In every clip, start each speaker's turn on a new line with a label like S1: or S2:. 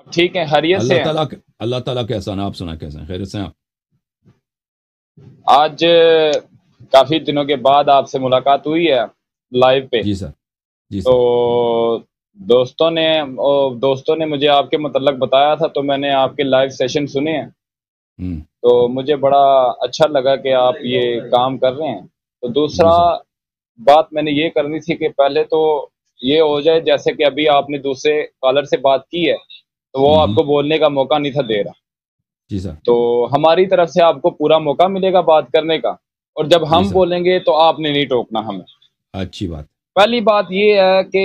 S1: ٹھیک ہیں، خیریت سے ہیں؟
S2: اللہ تعالیٰ کے احسان، آپ سنا کیسے ہیں؟ خیریت سے ہیں آپ؟
S1: آج کافی دنوں کے بعد آپ سے ملاقات ہوئی ہے لائیو پہ.
S2: جی سر، جی
S1: تو
S2: سر۔
S1: دوستوں نے مجھے آپ کے متعلق بتایا تھا، تو میں نے آپ کے لائیو سیشن سنے ہیں.
S2: ہوں۔
S1: تو مجھے بڑا اچھا لگا کہ آپ یہ کام کر رہے ہیں. تو
S2: جی
S1: دوسرا
S2: سر۔
S1: بات میں نے یہ کرنی تھی کہ پہلے تو یہ ہو جائے، جیسے کہ ابھی آپ نے دوسرے کالر سے بات کی ہے تو وہ آپ
S2: ہوں۔
S1: کو بولنے کا موقع نہیں تھا دے رہا.
S2: جی سر۔
S1: تو ہماری طرف سے آپ کو پورا موقع ملے گا بات کرنے کا، اور جب
S2: جی
S1: ہم
S2: سر،
S1: بولیں گے تو آپ نے نہیں ٹوکنا ہمیں.
S2: اچھی بات۔
S1: پہلی بات یہ ہے کہ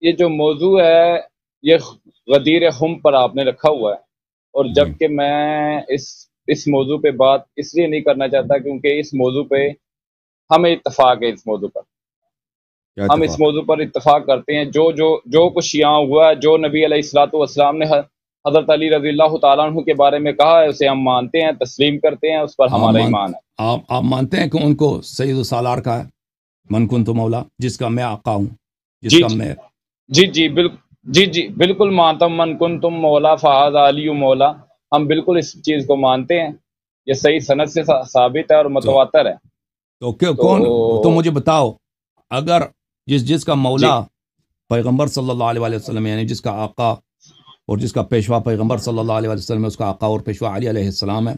S1: یہ جو موضوع ہے یہ غدیر خم پر آپ نے رکھا ہوا ہے، اور
S2: جی،
S1: جبکہ میں اس موضوع پہ بات اس لیے نہیں کرنا چاہتا کیونکہ اس موضوع پہ ہمیں اتفاق ہے. اس موضوع پر
S2: کیا
S1: ہم اس
S2: اتفاق؟
S1: موضوع پر اتفاق کرتے ہیں. جو کچھ یہاں ہوا ہے، جو نبی علیہ الصلوۃ والسلام نے حضرت علی رضی اللہ تعالیٰ عنہ کے بارے میں کہا ہے، اسے ہم مانتے ہیں، تسلیم کرتے ہیں، اس پر
S2: آپ
S1: ہمارا
S2: مان
S1: ایمان ہے.
S2: آپ مانتے ہیں کہ ان کو سید و سالار کا ہے؟ من کنت مولا، جس کا میں آقا ہوں، جس
S1: جی
S2: کا
S1: جی
S2: میں…
S1: جی جی بالکل. جی بالکل مانتا ہوں، من کنتم مولا فہذا علی مولا. ہم بالکل اس چیز کو مانتے ہیں، یہ صحیح سند سے ثابت ہے اور
S2: تو
S1: متواتر ہے. تو
S2: کون؟ تو مجھے بتاؤ، اگر جس کا
S1: جی
S2: مولا پیغمبر صلی اللہ علیہ وآلہ وسلم، یعنی جس کا آقا اور جس کا پیشوا پیغمبر صلی اللہ علیہ وآلہ وسلم ہے، اس کا آقا اور پیشوا علی علیہ السلام ہے،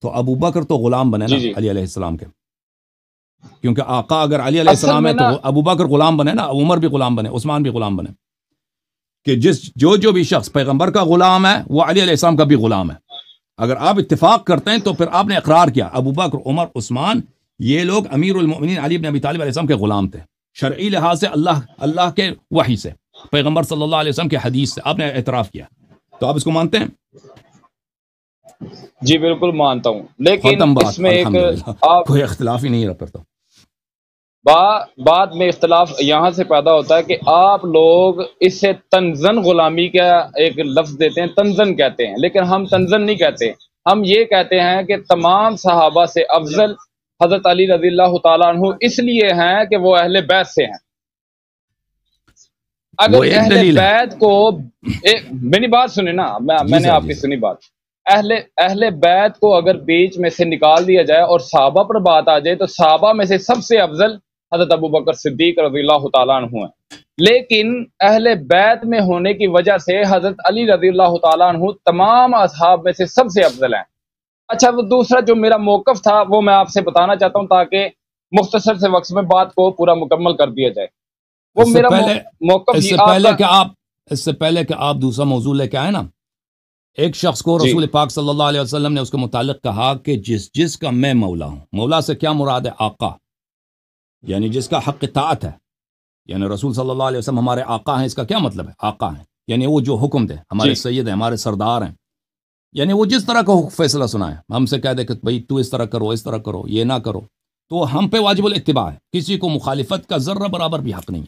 S2: تو ابو بکر تو غلام بنے
S1: جی
S2: نا
S1: جی
S2: علی علیہ السلام کے؟ کیونکہ آقا اگر علی علیہ
S1: اصل
S2: السلام
S1: میں
S2: ہے
S1: نا،
S2: تو ابو بکر غلام بنے نا، عمر بھی غلام بنے، عثمان بھی غلام بنے. کہ جو بھی شخص پیغمبر کا غلام ہے وہ علی علیہ السلام کا بھی غلام ہے. اگر آپ اتفاق کرتے ہیں تو پھر آپ نے اقرار کیا ابو بکر، عمر، عثمان، یہ لوگ امیر المؤمنین علی بن ابی طالب علیہ السلام کے غلام تھے، شرعی لحاظ سے، اللہ کے وحی سے، پیغمبر صلی اللہ علیہ وسلم کے حدیث سے آپ نے اعتراف کیا. تو آپ اس کو مانتے ہیں؟
S1: جی بالکل مانتا ہوں، لیکن
S2: ختم بات،
S1: اس میں ایک
S2: الحمدللہ،
S1: آپ
S2: کوئی اختلاف ہی نہیں رہا پھر تو.
S1: بعد میں اختلاف یہاں سے پیدا ہوتا ہے کہ آپ لوگ اسے تنزن غلامی کا ایک لفظ دیتے ہیں، تنزن کہتے ہیں، لیکن ہم تنزن نہیں کہتے. ہم یہ کہتے ہیں کہ تمام صحابہ سے افضل حضرت علی رضی اللہ تعالیٰ عنہ اس لیے ہیں کہ وہ اہل بیت سے ہیں. اگر
S2: وہ ایک
S1: اہل
S2: دلیل ہے.
S1: بیت کو میری بات سنیں نا،
S2: جی
S1: میں نے
S2: سر،
S1: آپ
S2: جی
S1: کی
S2: سر.
S1: سنی بات. اہل بیت کو اگر بیچ میں سے نکال دیا جائے اور صحابہ پر بات آ جائے تو صحابہ میں سے سب سے افضل حضرت ابو بکر صدیق رضی اللہ تعالیٰ عنہ ہیں. لیکن اہل بیت میں ہونے کی وجہ سے حضرت علی رضی اللہ تعالیٰ عنہ تمام اصحاب میں سے سب سے افضل ہیں. اچھا، وہ دوسرا جو میرا موقف تھا وہ میں آپ سے بتانا چاہتا ہوں تاکہ مختصر سے وقت میں بات کو پورا مکمل کر دیا جائے. وہ
S2: اس سے
S1: میرا
S2: پہلے
S1: موقف
S2: اس سے
S1: آپ
S2: پہلے
S1: کا.
S2: کہ آپ اس سے پہلے کہ آپ دوسرا موضوع لے کے آئے نا، ایک شخص کو
S1: جی
S2: رسول پاک صلی اللہ علیہ وسلم نے اس کے متعلق کہا کہ جس کا میں مولا ہوں. مولا سے کیا مراد ہے؟ آقا، یعنی جس کا حق اطاعت ہے. یعنی رسول صلی اللہ علیہ وسلم ہمارے آقا ہیں، اس کا کیا مطلب ہے؟ آقا ہیں یعنی وہ جو حکم دے، ہمارے
S1: جی
S2: سید ہیں، ہمارے سردار ہیں. یعنی وہ جس طرح کا فیصلہ سنائے، ہم سے کہہ دے کہ بھائی تو اس طرح کرو، اس طرح کرو، یہ نہ کرو، تو ہم پہ واجب الاتباع ہے، کسی کو مخالفت کا ذرہ برابر بھی حق نہیں ہے.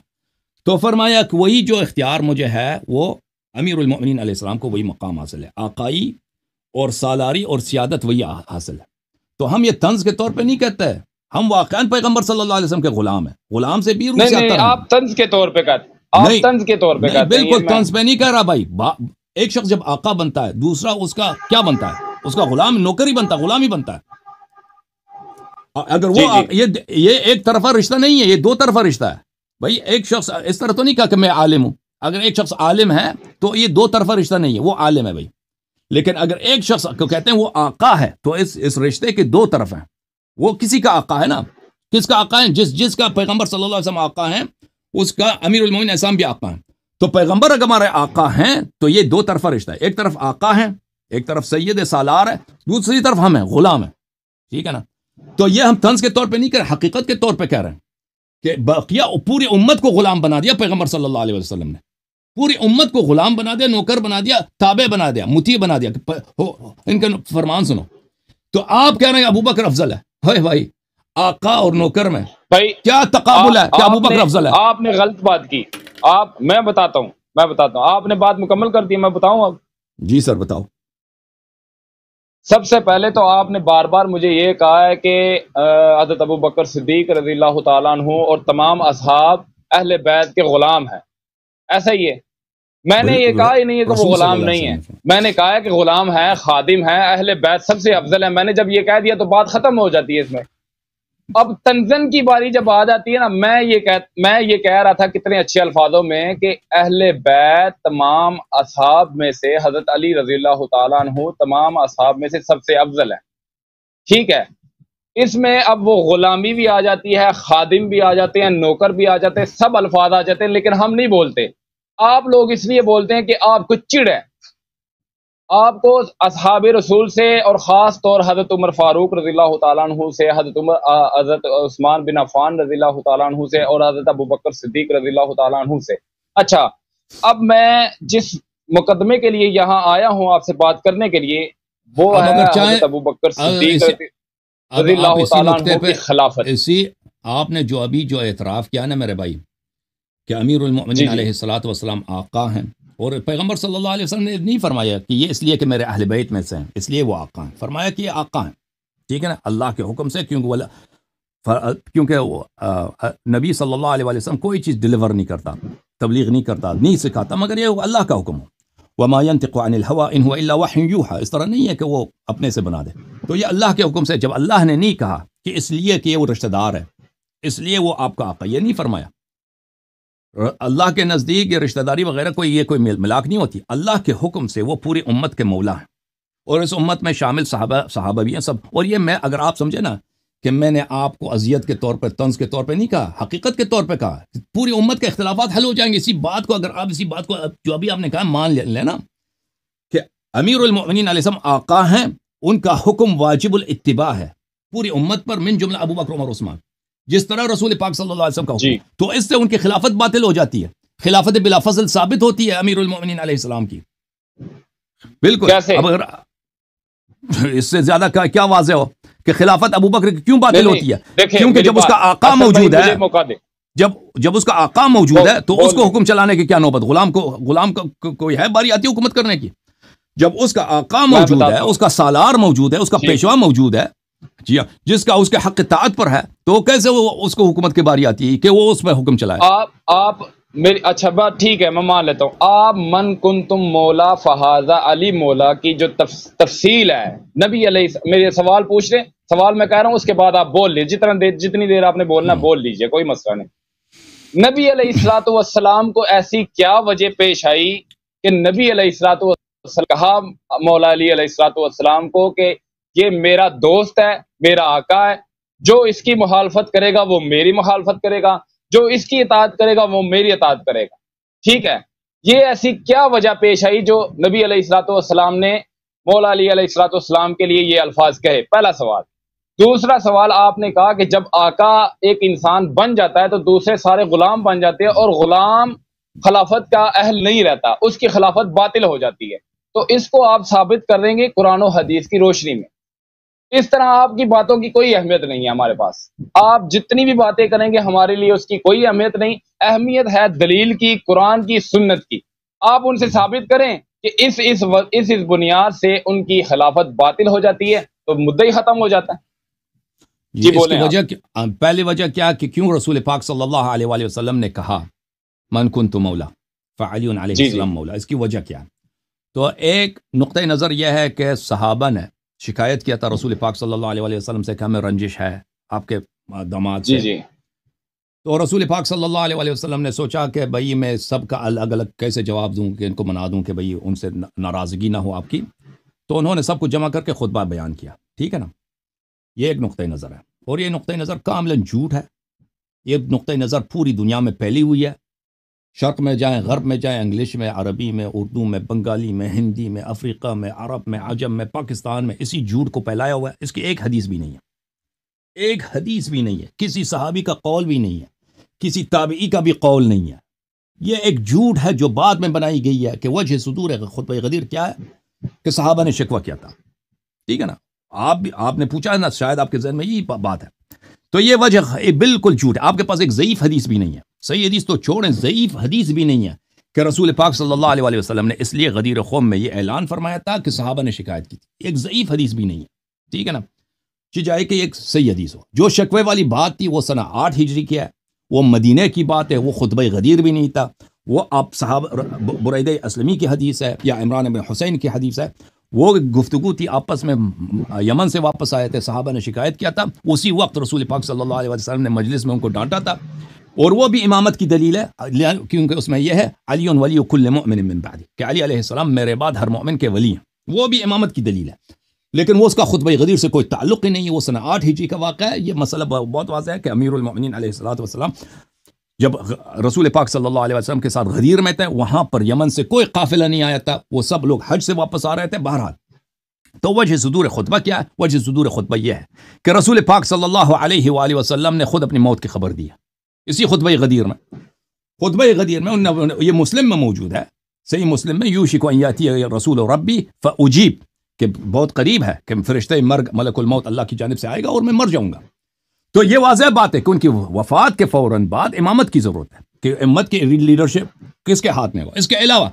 S2: تو فرمایا کہ وہی جو اختیار مجھے ہے وہ امیر المؤمنین علیہ السلام کو وہی مقام حاصل ہے، آقائی اور سالاری اور سیادت وہی حاصل ہے. تو ہم یہ طنز کے طور پہ نہیں کہتے، ہم واقعاً پیغمبر صلی اللہ علیہ وسلم کے غلام ہیں، غلام سے بھی
S1: نہیں نہیں،
S2: روسیاتر ہیں.
S1: آپ طنز کے طور پہ کہتے آپ
S2: نہیں
S1: طنز کے طور پہ
S2: نہیں،
S1: کہتے ہیں یہ
S2: بالکل
S1: میں.
S2: طنز پہ نہیں کہہ رہا بھائی. ایک شخص جب آقا بنتا ہے، دوسرا اس کا کیا بنتا ہے؟ اس کا غلام، نوکر ہی بنتا ہے، غلام ہی بنتا ہے. اگر وہ
S1: جی جی
S2: یہ ایک طرفہ رشتہ نہیں ہے، یہ دو طرفہ رشتہ ہے. بھائی ایک شخص اس طرح تو نہیں کہا کہ میں عالم ہوں. اگر ایک شخص عالم ہے تو یہ دو طرفہ رشتہ نہیں ہے، وہ عالم ہے بھائی. لیکن اگر ایک شخص کو کہتے ہیں وہ آقا ہے تو اس رشتے کے دو طرف ہیں. وہ کسی کا آقا ہے نا. کس کا آقا ہے؟ جس کا پیغمبر صلی اللہ علیہ وسلم آقا ہیں، اس کا امیر المومنین اسلام بھی آقا ہیں. تو پیغمبر اگر ہمارے آقا ہیں تو یہ دو طرفہ رشتہ ہے. ایک طرف آقا ہیں، ایک طرف سید سالار ہے، دوسری طرف ہم ہیں، غلام ہیں. ٹھیک ہے نا؟ تو یہ ہم طنز کے طور پہ نہیں کہہ رہے، حقیقت کے طور پہ کہہ رہے ہیں کہ بقیہ پوری امت کو غلام بنا دیا پیغمبر صلی اللہ علیہ وسلم نے. پوری امت کو غلام بنا دیا، نوکر بنا دیا، تابع بنا دیا، مطیع بنا دیا، ان کا فرمان سنو. تو آپ کہہ رہے ہیں ابو بکر افضل ہے. ہائے بھائی، آقا اور نوکر میں
S1: بھائی،
S2: کیا تقابل ہے کہ ابو بکر افضل ہے؟
S1: آپ نے غلط بات کی. میں بتاتا ہوں آپ نے بات مکمل کر دی، میں بتاؤں اب.
S2: جی سر، بتاؤ.
S1: سب سے پہلے تو آپ نے بار بار مجھے یہ کہا ہے کہ حضرت ابو بکر صدیق رضی اللہ تعالیٰ عنہ اور تمام اصحاب اہل بیت کے غلام ہیں. ایسا ہی ہے؟ میں نے یہ کہا ہی نہیں ہے کہ وہ غلام نہیں ہے، میں نے کہا ہے کہ غلام ہے، خادم ہے، اہل بیت سب سے افضل ہے. میں نے جب یہ کہہ دیا تو بات ختم ہو جاتی ہے اس میں. اب تنزن کی باری جب آ جاتی ہے نا، میں یہ کہہ رہا تھا کتنے اچھے الفاظوں میں کہ اہل بیت تمام اصحاب میں سے حضرت علی رضی اللہ تعالیٰ عنہ تمام اصحاب میں سے سب سے افضل ہے. ٹھیک ہے، اس میں اب وہ غلامی بھی آ جاتی ہے، خادم بھی آ جاتے ہیں، نوکر بھی آ جاتے ہیں، سب الفاظ آ جاتے ہیں، لیکن ہم نہیں بولتے. آپ لوگ اس لیے بولتے ہیں کہ آپ کو چڑ ہے، آپ کو اصحاب رسول سے اور خاص طور حضرت عمر فاروق رضی اللہ تعالیٰ عنہ سے، حضرت عثمان بن عفان رضی اللہ تعالیٰ عنہ سے اور حضرت ابو بکر صدیق رضی اللہ تعالیٰ عنہ سے. اچھا، اب میں جس مقدمے کے لیے یہاں آیا ہوں آپ سے بات کرنے کے لیے، وہ ہے حضرت ابو بکر صدیق رضی اللہ تعالیٰ عنہ کی خلافت.
S2: اسی آپ نے جو اعتراف کیا نا میرے بھائی کہ امیر المؤمنین علیہ الصلوۃ والسلام آقا ہیں، اور پیغمبر صلی اللہ علیہ وسلم نے نہیں فرمایا کہ یہ اس لیے کہ میرے اہل بیت میں سے ہیں اس لیے وہ آقا ہیں، فرمایا کہ یہ آقا ہیں. ٹھیک ہے نا، اللہ کے حکم سے، کیونکہ نبی صلی اللہ علیہ وسلم کوئی چیز ڈیلیور نہیں کرتا، تبلیغ نہیں کرتا، نہیں سکھاتا، مگر یہ اللہ کا حکم ہو. وما ينطق عن الهوى ان هو الا وحي يوحى، اس طرح نہیں ہے کہ وہ اپنے سے بنا دے. تو یہ اللہ کے حکم سے، جب اللہ نے نہیں کہا کہ اس لیے کہ یہ وہ رشتہ دار ہے اس لیے وہ آپ کا آقا، یہ نہیں فرمایا. اللہ کے نزدیک یہ رشتہ داری وغیرہ کوئی ملاک نہیں ہوتی. اللہ کے حکم سے وہ پوری امت کے مولا ہیں، اور اس امت میں شامل صحابہ بھی ہیں سب. اور یہ میں اگر آپ سمجھے نا کہ میں نے آپ کو اذیت کے طور پر، طنز کے طور پہ نہیں کہا، حقیقت کے طور پہ کہا. پوری امت کے اختلافات حل ہو جائیں گے اسی بات کو، اگر آپ اسی بات کو جو ابھی آپ نے کہا مان لینا کہ امیر المؤمنین علیہ السلام آقا ہیں، ان کا حکم واجب الاتباع ہے پوری امت پر، من جملہ ابو بکر عمر عثمان، جس طرح رسول پاک صلی اللہ علیہ وسلم کا حکم. تو اس سے ان کی خلافت باطل ہو جاتی ہے، خلافت بلا فضل ثابت ہوتی ہے امیر المؤمنین علیہ السلام کی. بالکل. اب اگر اس سے زیادہ کیا واضح ہو کہ خلافت ابو بکر کی کیوں باطل ہوتی ہے؟ کیونکہ جب اس کا آقا موجود ہے، جب اس کا آقا موجود ہے تو اس کو حکم چلانے کی کیا نوبت؟ غلام کو کوئی ہے باری آتی حکومت کرنے کی؟ جب اس کا آقا موجود ہے، اس کا سالار موجود ہے، اس کا پیشوا موجود ہے، جی ہاں، جس کا اس کے حق اطاعت پر ہے، تو کیسے وہ اس کو حکومت کی باری آتی ہے کہ وہ اس پہ حکم چلائے؟
S1: آپ میری اچھا بات ٹھیک ہے، میں مان لیتا ہوں. آپ من کنتم مولا فہذا علی مولا کی جو تفصیل ہے نبی علیہ، میرے سوال پوچھ رہے، سوال میں کہہ رہا ہوں، اس کے بعد آپ بول لیجیے، جتنی دیر آپ نے بولنا بول لیجیے، کوئی مسئلہ نہیں. نبی علیہ الصلوۃ والسلام کو ایسی کیا وجہ پیش آئی کہ نبی علیہ الصلوۃ والسلام کہا مولا علی علیہ الصلوۃ والسلام کو کہ یہ میرا دوست ہے، میرا آقا ہے، جو اس کی مخالفت کرے گا وہ میری مخالفت کرے گا، جو اس کی اطاعت کرے گا وہ میری اطاعت کرے گا. ٹھیک ہے، یہ ایسی کیا وجہ پیش آئی جو نبی علیہ الصلوۃ والسلام نے مولا علی علیہ الصلوۃ والسلام کے لیے یہ الفاظ کہے؟ پہلا سوال. دوسرا سوال، آپ نے کہا کہ جب آقا ایک انسان بن جاتا ہے تو دوسرے سارے غلام بن جاتے ہیں، اور غلام خلافت کا اہل نہیں رہتا، اس کی خلافت باطل ہو جاتی ہے. تو اس کو آپ ثابت کر دیں گے قرآن و حدیث کی روشنی میں. اس طرح آپ کی باتوں کی کوئی اہمیت نہیں ہے ہمارے پاس. آپ جتنی بھی باتیں کریں گے ہمارے لیے اس کی کوئی اہمیت نہیں. اہمیت ہے دلیل کی، قرآن کی، سنت کی. آپ ان سے ثابت کریں کہ اس بنیاد سے ان کی خلافت باطل ہو جاتی ہے تو مدعا ہی ختم ہو جاتا ہے.
S2: جی بولیں. پہلی وجہ کیا کہ کیوں رسول پاک صلی اللہ علیہ وآلہ وسلم نے کہا من کنت مولا فعلی علیہ السلام مولا؟ اس کی وجہ کیا؟ تو ایک نقطہ نظر یہ ہے کہ صحابہ نے شکایت کیا تھا رسول پاک صلی اللہ علیہ وآلہ وسلم سے کہ ہمیں رنجش ہے آپ کے داماد سے. تو رسول پاک صلی اللہ علیہ وآلہ وسلم نے سوچا کہ بھئی میں سب کا الگ الگ کیسے جواب دوں کہ ان کو منا دوں کہ بھئی ان سے ناراضگی نہ ہو آپ کی. تو انہوں نے سب کو جمع کر کے خطبہ بیان کیا. ٹھیک ہے نا، یہ ایک نقطہ نظر ہے، اور یہ نقطہ نظر کاملاً جھوٹ ہے. یہ نقطہ نظر پوری دنیا میں پھیلی ہوئی ہے، شرق میں جائیں، غرب میں جائیں، انگلش میں، عربی میں، اردو میں، بنگالی میں، ہندی میں، افریقہ میں، عرب میں، عجم میں، پاکستان میں اسی جھوٹ کو پھیلایا ہوا ہے. اس کی ایک حدیث بھی نہیں ہے، ایک حدیث بھی نہیں ہے، کسی صحابی کا قول بھی نہیں ہے، کسی تابعی کا بھی قول نہیں ہے. یہ ایک جھوٹ ہے جو بعد میں بنائی گئی ہے کہ وجہ صدور خطبہ غدیر کیا ہے کہ صحابہ نے شکوہ کیا تھا. ٹھیک ہے نا، آپ نے پوچھا نا، شاید آپ کے ذہن میں یہی بات ہے. تو یہ وجہ بالکل جھوٹ ہے. آپ کے پاس ایک ضعیف حدیث بھی نہیں ہے، صحیح حدیث تو چھوڑیں، ضعیف حدیث بھی نہیں ہے کہ رسول پاک صلی اللہ علیہ وآلہ وسلم نے اس لیے غدیر قوم میں یہ اعلان فرمایا تھا کہ صحابہ نے شکایت کی تھی. ایک ضعیف حدیث بھی نہیں ہے. ٹھیک ہے نا، چاہے کہ ایک صحیح حدیث ہو. جو شکوے والی بات تھی وہ سنہ 8 ہجری کی ہے، وہ مدینے کی بات ہے، وہ خطبہ غدیر بھی نہیں تھا، وہ آپ صحابہ برید اسلمی کی حدیث ہے یا عمران بن حسین کی حدیث ہے، وہ گفتگو تھی آپس میں، یمن سے واپس آئے تھے، صحابہ نے شکایت کیا تھا، اسی وقت رسول پاک صلی اللہ علیہ وسلم نے مجلس میں ان کو ڈانٹا تھا، اور وہ بھی امامت کی دلیل ہے، کیونکہ اس میں یہ ہے علی ولی کل مؤمن من بعدی، کہ علی علیہ السلام میرے بعد ہر مومن کے ولی ہیں، وہ بھی امامت کی دلیل ہے، لیکن وہ اس کا خطبہ غدیر سے کوئی تعلق ہی نہیں ہے، وہ سنہ 8 ہجری کا واقعہ ہے۔ یہ مسئلہ بہت واضح ہے کہ امیر المؤمنین علیہ الصلوۃ والسلام جب رسول پاک صلی اللہ علیہ وسلم کے ساتھ غدیر میں تھے، وہاں پر یمن سے کوئی قافلہ نہیں آیا تھا، وہ سب لوگ حج سے واپس آ رہے تھے۔ بہرحال تو وجہ صدور خطبہ کیا ہے؟ وجہ صدور خطبہ یہ ہے کہ رسول پاک صلی اللہ علیہ وآلہ وسلم نے خود اپنی موت کی خبر دی ہے اسی خطبہ غدیر میں۔ خطبہ غدیر میں یہ مسلم میں موجود ہے، صحیح مسلم میں، یوشک ان یاتی رسول ربی فاجیب، کہ بہت قریب ہے کہ فرشتہ مرگ ملک الموت اللہ کی جانب سے آئے گا اور میں مر جاؤں گا۔ تو یہ واضح بات ہے کہ ان کی وفات کے فوراً بعد امامت کی ضرورت ہے، کہ امت کی لیڈرشپ کس کے ہاتھ میں ہو۔ اس کے علاوہ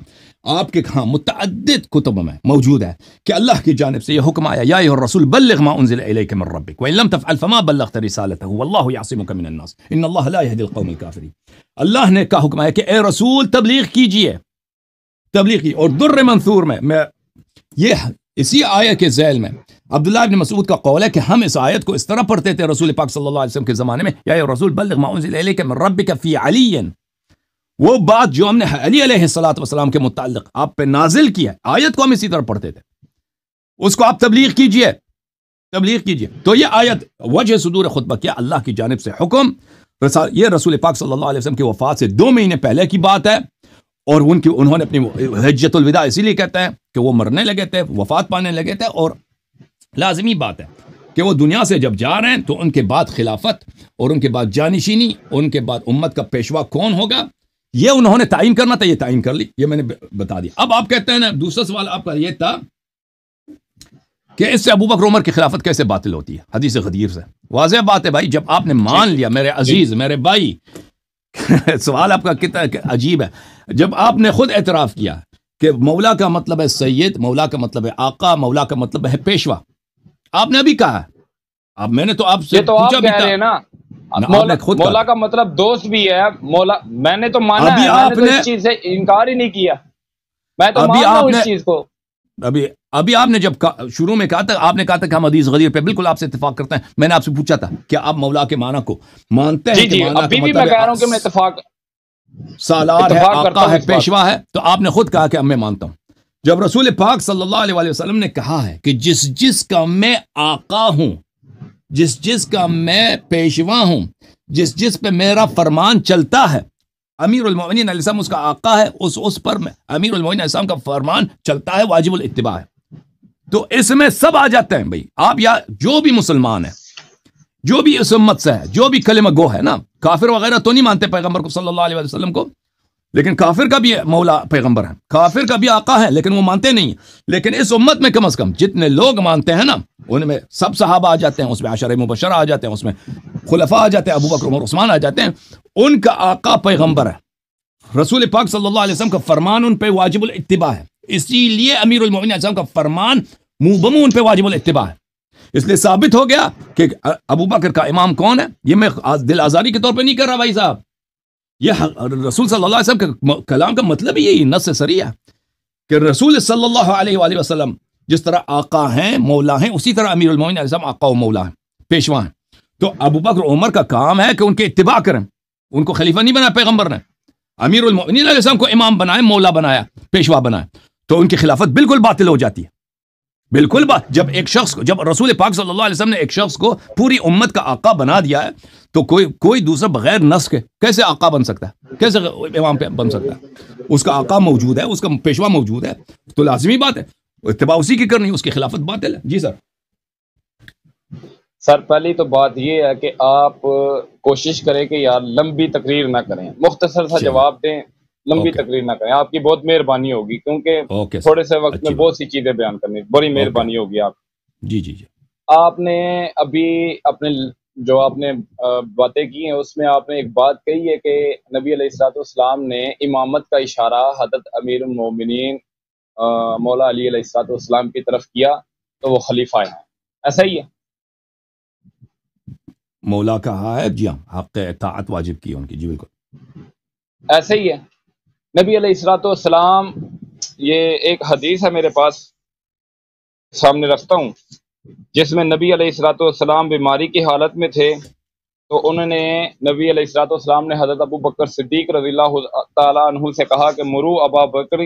S2: آپ کے ہاں متعدد کتب میں موجود ہے کہ اللہ کی جانب سے یہ حکم آیا، یا ایھا الرسول بلغ ما انزل الیک من ربک وان لم تفعل فما بلغت رسالته واللہ یعصمک من الناس ان اللہ لا یہدی القوم الکافرین۔ اللہ نے کا حکم آیا کہ اے رسول تبلیغ کیجئے، تبلیغ کی۔ اور در منثور میں یہ اسی آیت کے ذیل میں عبداللہ ابن مسعود کا قول ہے کہ ہم اس آیت کو اس طرح پڑھتے تھے رسول پاک صلی اللہ علیہ وسلم کے زمانے میں، یا ایھا الرسول بلغ ما انزل الیک من ربک فی علی، وہ بات جو ہم نے علی علیہ السلام کے متعلق آپ پہ نازل کیا، آیت کو ہم اسی طرح پڑھتے تھے، اس کو آپ تبلیغ کیجئے، تبلیغ کیجئے۔ تو یہ آیت وجہ صدور خطبہ کیا، اللہ کی جانب سے حکم، یہ رسول پاک صلی اللہ علیہ وسلم کی وفات سے 2 مہینے پہلے کی بات ہے، اور انہوں نے اپنی حجۃ الوداع اسی لیے کہتے ہیں کہ وہ مرنے لگے تھے، وفات پانے لگے تھے، اور لازمی بات ہے کہ وہ دنیا سے جب جا رہے ہیں تو ان کے بعد خلافت اور ان کے بعد جانشینی، ان کے بعد امت کا پیشوا کون ہوگا، یہ انہوں نے تعین کرنا تھا، یہ تعین کر لی، یہ میں نے بتا دیا۔ اب آپ کہتے ہیں نا، دوسرا سوال آپ کا یہ تھا کہ اس سے ابوبکر عمر کی خلافت کیسے باطل ہوتی ہے حدیث غدیر سے۔ واضح بات ہے بھائی، جب آپ نے مان لیا میرے عزیز، میرے بھائی، سوال آپ کا کتنا عجیب ہے، جب آپ نے خود اعتراف کیا کہ مولا کا مطلب ہے سید، مولا کا مطلب ہے آقا، مولا کا مطلب ہے پیشوا، آپ نے ابھی کہا، اب میں نے تو آپ سے پوچھا بھی تھا،
S1: مولا کا مطلب دوست بھی ہے، مولا میں نے تو مانا ہے، میں نے تو اس چیز سے انکار ہی نہیں کیا، میں تو مان رہا ہوں اس چیز کو۔
S2: ابھی آپ نے جب شروع میں کہا تھا، آپ نے کہا تھا کہ ہم حدیث غدیر پہ بالکل آپ سے اتفاق کرتے ہیں، میں نے آپ سے پوچھا تھا کہ آپ مولا کے معنی کو مانتے ہیں؟
S1: جی ابھی بھی میں کہہ رہا ہوں کہ میں اتفاق
S2: سالار ہے، آقا ہے، پیشوا ہے، تو آپ نے خود کہا کہ میں مانتا ہوں۔ جب رسول پاک صلی اللہ علیہ وسلم نے کہا ہے کہ جس کا میں آقا ہوں، جس کا میں پیشوا ہوں، جس پہ میرا فرمان چلتا ہے، امیر المؤمنین علیہ السلام اس کا آقا ہے، اس پر امیر المؤمنین علیہ السلام کا فرمان چلتا ہے، واجب الاتباع ہے۔ تو اس میں سب آ جاتے ہیں بھائی، آپ یا جو بھی مسلمان ہے، جو بھی اس امت سے ہے، جو بھی کلمہ گو ہے نا، کافر وغیرہ تو نہیں مانتے پیغمبر کو صلی اللہ علیہ وسلم کو، لیکن کافر کا بھی مولا پیغمبر ہے، کافر کا بھی آقا ہے، لیکن وہ مانتے نہیں ہیں۔ لیکن اس امت میں کم از کم جتنے لوگ مانتے ہیں نا، ان میں سب صحابہ آ جاتے ہیں، اس میں عشرہ مبشرہ آ جاتے ہیں، اس میں خلفاء آ جاتے ہیں، ابو بکر عمر عثمان آ جاتے ہیں، ان کا آقا پیغمبر ہے، رسول پاک صلی اللہ علیہ وسلم کا فرمان ان پہ واجب الاتباع ہے، اسی لیے امیر المؤمنین علیہ السلام کا فرمان منہ بمنہ ان پہ واجب الاتباع ہے۔ اس لیے ثابت ہو گیا کہ ابو بکر کا امام کون ہے، یہ میں دل آزاری کے طور پہ نہیں کر رہا بھائی صاحب، یہ رسول صلی اللہ علیہ وسلم کے کلام کا مطلب یہی نص صریح ہے کہ رسول صلی اللہ علیہ وآلہ وسلم جس طرح آقا ہیں، مولا ہیں، اسی طرح امیر المؤمنین علیہ السلام آقا و مولا ہیں، پیشوا ہیں۔ تو ابو بکر عمر کا کام ہے کہ ان کے اتباع کریں، ان کو خلیفہ نہیں بنایا پیغمبر نے، امیر المؤمنین علیہ السلام کو امام بنایا، مولا بنایا، پیشوا بنایا، تو ان کی خلافت بالکل باطل ہو جاتی ہے، بالکل جب ایک شخص کو، جب رسول پاک صلی اللہ علیہ وسلم نے ایک شخص کو پوری امت کا آقا بنا دیا ہے، تو کوئی دوسرا بغیر نسخ کے کیسے آقا بن سکتا ہے، کیسے امام بن سکتا ہے؟ اس کا آقا موجود ہے، اس کا پیشوا موجود ہے، تو لازمی بات ہے اتباع اسی کی کرنی، اس کی خلافت باطل ہے۔ جی
S1: سر پہلی تو بات یہ ہے کہ آپ کوشش کریں کہ یار لمبی تقریر نہ کریں، مختصر سا جواب دیں، لمبی تقریر نہ کریں، آپ کی بہت مہربانی ہوگی، کیونکہ تھوڑے سے وقت میں بہت سی چیزیں بیان کرنی، بڑی مہربانی ہوگی آپ
S2: جی۔
S1: آپ نے ابھی جو آپ نے باتیں کی ہیں، اس میں آپ نے ایک بات کہی ہے کہ نبی علیہ الصلوۃ والسلام نے امامت کا اشارہ حضرت امیر المومنین مولا علی علیہ الصلوۃ والسلام کی طرف کیا تو وہ خلیفہ ہیں، ایسا ہی ہے؟
S2: مولا کہا ہے، جی ہاں، حق اطاعت واجب کی ان کی، جی بالکل
S1: ایسے ہی ہے۔ نبی علیہ الصلوۃ والسلام، یہ ایک حدیث ہے میرے پاس، سامنے رکھتا ہوں، جس میں نبی علیہ الصلوۃ والسلام بیماری کی حالت میں تھے، تو انہوں نے، نبی علیہ الصلوۃ والسلام نے حضرت ابو بکر صدیق رضی اللہ تعالیٰ عنہ سے کہا کہ مرو ابا بکر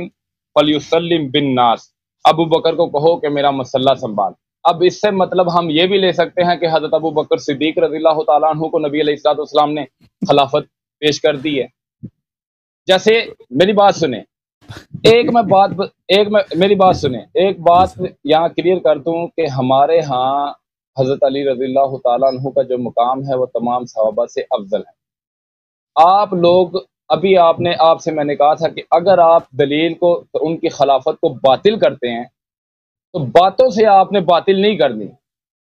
S1: فلیسلم بالناس، ابو بکر کو کہو کہ میرا مسئلہ سنبھال۔ اب اس سے مطلب ہم یہ بھی لے سکتے ہیں کہ حضرت ابو بکر صدیق رضی اللہ تعالیٰ عنہ کو نبی علیہ الصلوۃ والسلام نے خلافت پیش کر دی ہے۔ جیسے میری بات سنیں، میری بات سنیں، ایک بات یہاں کلیئر کر دوں کہ ہمارے ہاں حضرت علی رضی اللہ تعالیٰ عنہ کا جو مقام ہے وہ تمام صحابہ سے افضل ہے۔ آپ لوگ، ابھی آپ سے میں نے کہا تھا کہ اگر آپ دلیل کو، ان کی خلافت کو باطل کرتے ہیں تو باتوں سے آپ نے باطل نہیں کرنی۔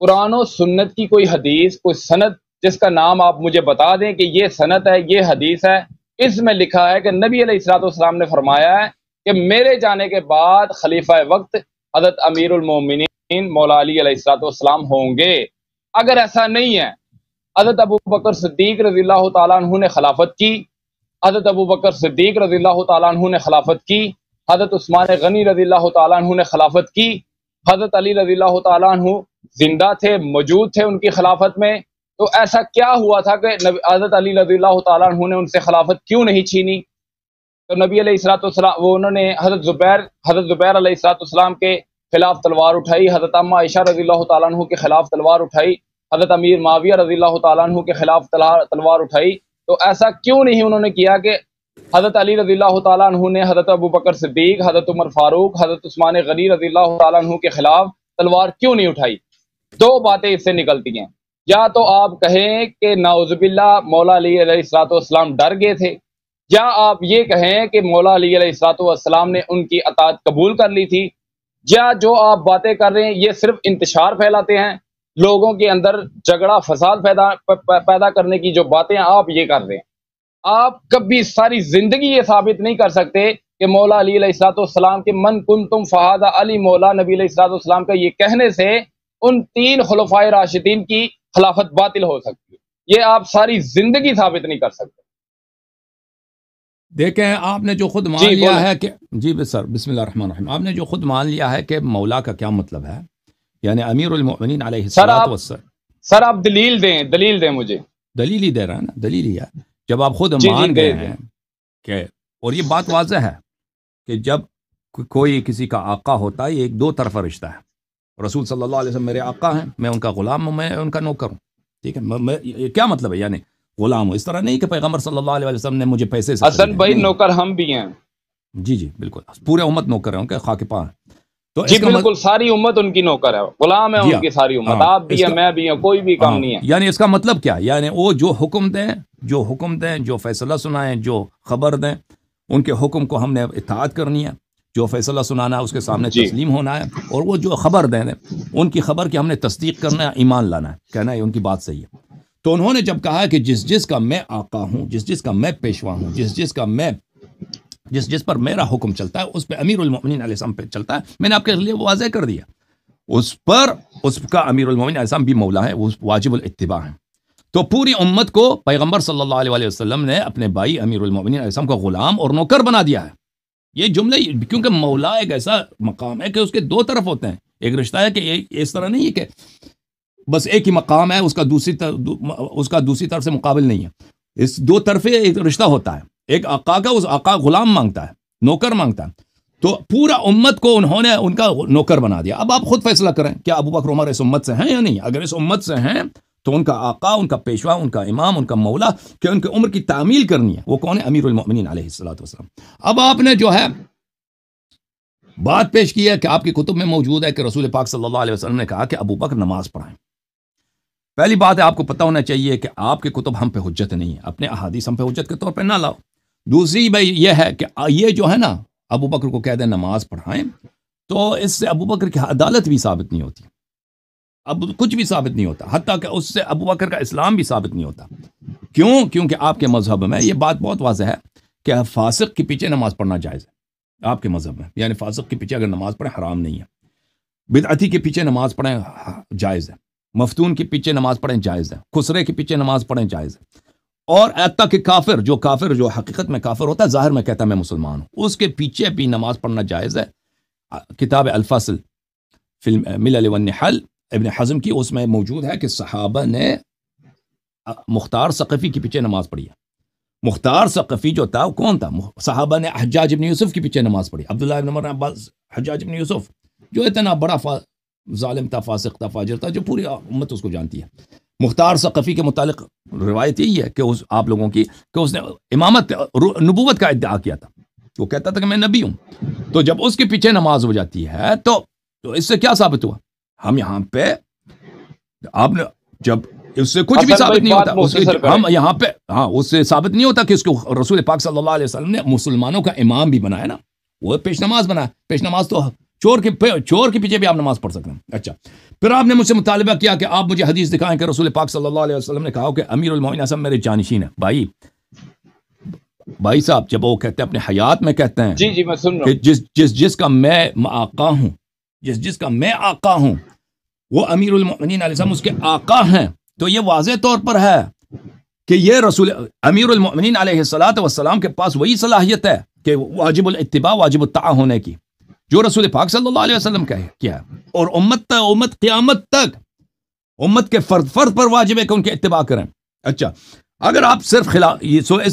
S1: قرآن و سنت کی کوئی حدیث، کوئی سند جس کا نام آپ مجھے بتا دیں کہ یہ سند ہے، یہ حدیث ہے، اس میں لکھا ہے کہ نبی علیہ الصلوۃ والسلام نے فرمایا ہے کہ میرے جانے کے بعد خلیفہ وقت حضرت امیر المومنین مولا علی علیہ الصلوۃ والسلام ہوں گے۔ اگر ایسا نہیں ہے، حضرت ابو بکر صدیق رضی اللہ تعالیٰ عنہ نے خلافت کی، حضرت ابو بکر صدیق رضی اللہ تعالیٰ عنہ نے خلافت کی، حضرت عثمان غنی رضی اللہ تعالیٰ عنہ نے خلافت کی، حضرت علی رضی اللہ تعالیٰ عنہ زندہ تھے، موجود تھے ان کی خلافت میں، تو ایسا کیا ہوا تھا کہ حضرت علی رضی اللہ تعالیٰ عنہ نے ان سے خلافت کیوں نہیں چھینی؟ تو نبی علیہ الصلوۃ والسلام، وہ انہوں نے حضرت زبیر علیہ الصلوۃ والسلام کے خلاف تلوار اٹھائی، حضرت اما عائشہ رضی اللہ تعالیٰ عنہ کے خلاف تلوار اٹھائی، حضرت امیر معاویہ رضی اللہ تعالیٰ عنہ کے خلاف تلوار اٹھائی، تو ایسا کیوں نہیں انہوں نے کیا کہ حضرت علی رضی اللہ تعالیٰ عنہ نے حضرت ابو بکر صدیق، حضرت عمر فاروق، حضرت عثمان غنی رضی اللہ تعالیٰ عنہ کے خلاف تلوار کیوں نہیں اٹھائی؟ دو باتیں اس سے نکلتی ہیں، یا تو آپ کہیں کہ نعوذ باللہ مولا علی علیہ الصلوۃ والسلام ڈر گئے تھے، یا آپ یہ کہیں کہ مولا علی علیہ الصلوۃ والسلام نے ان کی اطاعت قبول کر لی تھی، یا جو آپ باتیں کر رہے ہیں یہ صرف انتشار پھیلاتے ہیں، لوگوں کے اندر جھگڑا فساد پیدا کرنے کی جو باتیں آپ یہ کر رہے ہیں۔ آپ کبھی ساری زندگی یہ ثابت نہیں کر سکتے کہ مولا علی علیہ الصلوۃ والسلام کے من کنتم فہذا علی مولا نبی علیہ الصلوۃ والسلام کا یہ کہنے سے ان تین خلفائے راشدین کی خلافت باطل ہو سکتی ہے، یہ آپ ساری زندگی ثابت نہیں کر سکتے۔
S2: دیکھیں، آپ نے جو خود مان لیا ہے کہ جی سر، بسم اللہ الرحمن الرحیم، آپ نے جو خود مان لیا ہے کہ مولا کا کیا مطلب ہے، یعنی امیر المؤمنین علیہ الصلوۃ والسلام۔
S1: سر آپ دلیل دیں مجھے۔
S2: دلیل ہی دے رہا ہے نا، دلیل ہی ہے، جب آپ خود مان گئے ہیں کہ، اور یہ بات واضح ہے کہ جب کوئی کسی کا آقا ہوتا ہے یہ ایک دو طرفہ رشتہ ہے۔ رسول صلی اللہ علیہ وسلم میرے آقا ہیں، میں ان کا غلام ہوں، میں ان کا نوکر ہوں، ٹھیک ہے، کیا مطلب ہے، یعنی غلام ہوں، اس طرح نہیں کہ پیغمبر صلی اللہ علیہ وسلم نے مجھے پیسے سے
S1: حسن بھائی نوکر ہم بھی ہیں،
S2: جی بالکل، پورے امت نوکر ہیں، ان کے خاک پا ہیں، تو
S1: جی بالکل ساری امت ان کی نوکر ہے، غلام ہے ان کی ساری امت، آپ بھی ہیں، میں بھی ہیں، کوئی بھی کام نہیں ہے۔
S2: یعنی اس کا مطلب کیا، یعنی وہ جو حکم دیں، جو فیصلہ سنائیں، جو خبر دیں، ان کے حکم کو ہم نے اطاعت کرنی ہے، جو فیصلہ سنانا ہے اس کے سامنے تسلیم ہونا ہے، اور وہ جو خبر دیں ان کی خبر کی ہم نے تصدیق کرنا ہے، ایمان لانا ہے، کہنا ہے ان کی بات صحیح ہے۔ تو انہوں نے جب کہا کہ جس کا میں آقا ہوں، جس کا میں پیشوا ہوں، جس پر میرا حکم چلتا ہے اس پہ امیر المؤمنین علیہ السلام پہ چلتا ہے، میں نے آپ کے لیے واضح کر دیا، اس کا امیر المؤمنین علیہ السلام بھی مولا ہے، وہ واجب الاتباع ہے۔ تو پوری امت کو پیغمبر صلی اللہ علیہ وسلم نے اپنے بھائی امیر المؤمنین علیہ السلام کو غلام اور نوکر بنا دیا ہے۔ یہ جملے، کیونکہ مولا ایک ایسا مقام ہے کہ اس کے دو طرف ہوتے ہیں، ایک رشتہ ہے کہ اس طرح نہیں ہے کہ بس ایک ہی مقام ہے، اس کا دوسری طرف سے مقابل نہیں ہے، اس دو طرفے ایک رشتہ ہوتا ہے، ایک آقا کا، اس آقا غلام مانگتا ہے، نوکر مانگتا ہے، تو پورا امت کو انہوں نے ان کا نوکر بنا دیا۔ اب آپ خود فیصلہ کریں کہ ابو بکر عمر اس امت سے ہیں یا نہیں، اگر اس امت سے ہیں تو ان کا آقا، ان کا پیشوا، ان کا امام، ان کا مولا کہ ان کی عمر کی تعمیل کرنی ہے، وہ کون ہے؟ امیر المؤمنین علیہ الصلوۃ والسلام۔ اب آپ نے جو ہے بات پیش کی ہے کہ آپ کی کتب میں موجود ہے کہ رسول پاک صلی اللہ علیہ وسلم نے کہا کہ ابو بکر نماز پڑھائیں۔ پہلی بات ہے، آپ کو پتہ ہونا چاہیے کہ آپ کی کتب ہم پہ حجت نہیں ہے، اپنے احادیث ہم پہ حجت کے طور پہ نہ لاؤ۔ دوسری بھائی یہ ہے کہ یہ جو ہے نا، ابو بکر کو کہہ دیں نماز پڑھائیں، تو اس سے ابو بکر کی عدالت بھی ثابت نہیں ہوتی، اب کچھ بھی ثابت نہیں ہوتا، حتیٰ کہ اس سے ابو بکر کا اسلام بھی ثابت نہیں ہوتا۔ کیونکہ آپ کے مذہب میں یہ بات بہت واضح ہے کہ فاسق کے پیچھے نماز پڑھنا جائز ہے، آپ کے مذہب میں، یعنی فاسق کے پیچھے اگر نماز پڑھیں حرام نہیں ہے، بدعتی کے پیچھے نماز پڑھیں جائز ہے، مفتون کے پیچھے نماز پڑھیں جائز ہے، خسرے کے پیچھے نماز پڑھیں جائز ہے، اور حتیٰ کہ کافر جو حقیقت میں کافر ہوتا ہے ظاہر میں کہتا ہے میں مسلمان ہوں، اس کے پیچھے بھی نماز پڑھنا جائز ہے۔ کتاب الفصل فی الملل والنحل ابن حزم کی، اس میں موجود ہے کہ صحابہ نے مختار ثقفی کے پیچھے نماز پڑھی ہے۔ مختار ثقفی جو تھا وہ کون تھا؟ صحابہ نے حجاج ابن یوسف کے پیچھے نماز پڑھی، عبداللہ ابن عمر عباس، حجاج ابن یوسف جو اتنا بڑا ظالم تھا، فاسق تھا، فاجر تھا، جو پوری امت اس کو جانتی ہے۔ مختار ثقفی کے متعلق روایت یہی ہے کہ آپ لوگوں کی کہ اس نے امامت نبوت کا ادعا کیا تھا، وہ کہتا تھا کہ میں نبی ہوں۔ تو جب اس کے پیچھے نماز ہو جاتی ہے تو اس سے کیا ثابت ہوا؟ ہم یہاں پہ آپ نے جب اس سے کچھ بھی ثابت نہیں ہوتا، ہم یہاں پہ اس سے ثابت نہیں ہوتا کہ اس کو رسول پاک صلی اللہ علیہ وسلم نے مسلمانوں کا امام بھی بنایا نا، وہ پیش نماز بنایا۔ پیش نماز تو چور کے پیچھے بھی آپ نماز پڑھ سکتے ہیں۔ اچھا، پھر آپ نے مجھ سے مطالبہ کیا کہ آپ مجھے حدیث دکھائیں کہ رسول پاک صلی اللہ علیہ وسلم نے کہا کہ امیر المومنین اصلا میرے جانشین ہے۔ بھائی صاحب، جب وہ کہتے ہیں اپنے حیات میں کہتے ہیں
S1: جی میں سن رہا ہوں
S2: کہ جس کا میں آقا ہوں، جس کا میں آقا ہوں وہ امیر المومنین علیہ السلام اس کے آقا ہیں، تو یہ واضح طور پر ہے کہ یہ رسول امیر المومنین علیہ الصلوۃ والسلام کے پاس وہی صلاحیت ہے کہ واجب الاتباع واجب الطاعہ ہونے کی جو رسول پاک صلی اللہ علیہ وسلم کا ہے کیا ہے، اور امت قیامت تک امت کے فرد پر واجب ہے کہ ان کے اتباع کریں۔ اچھا، اگر آپ صرف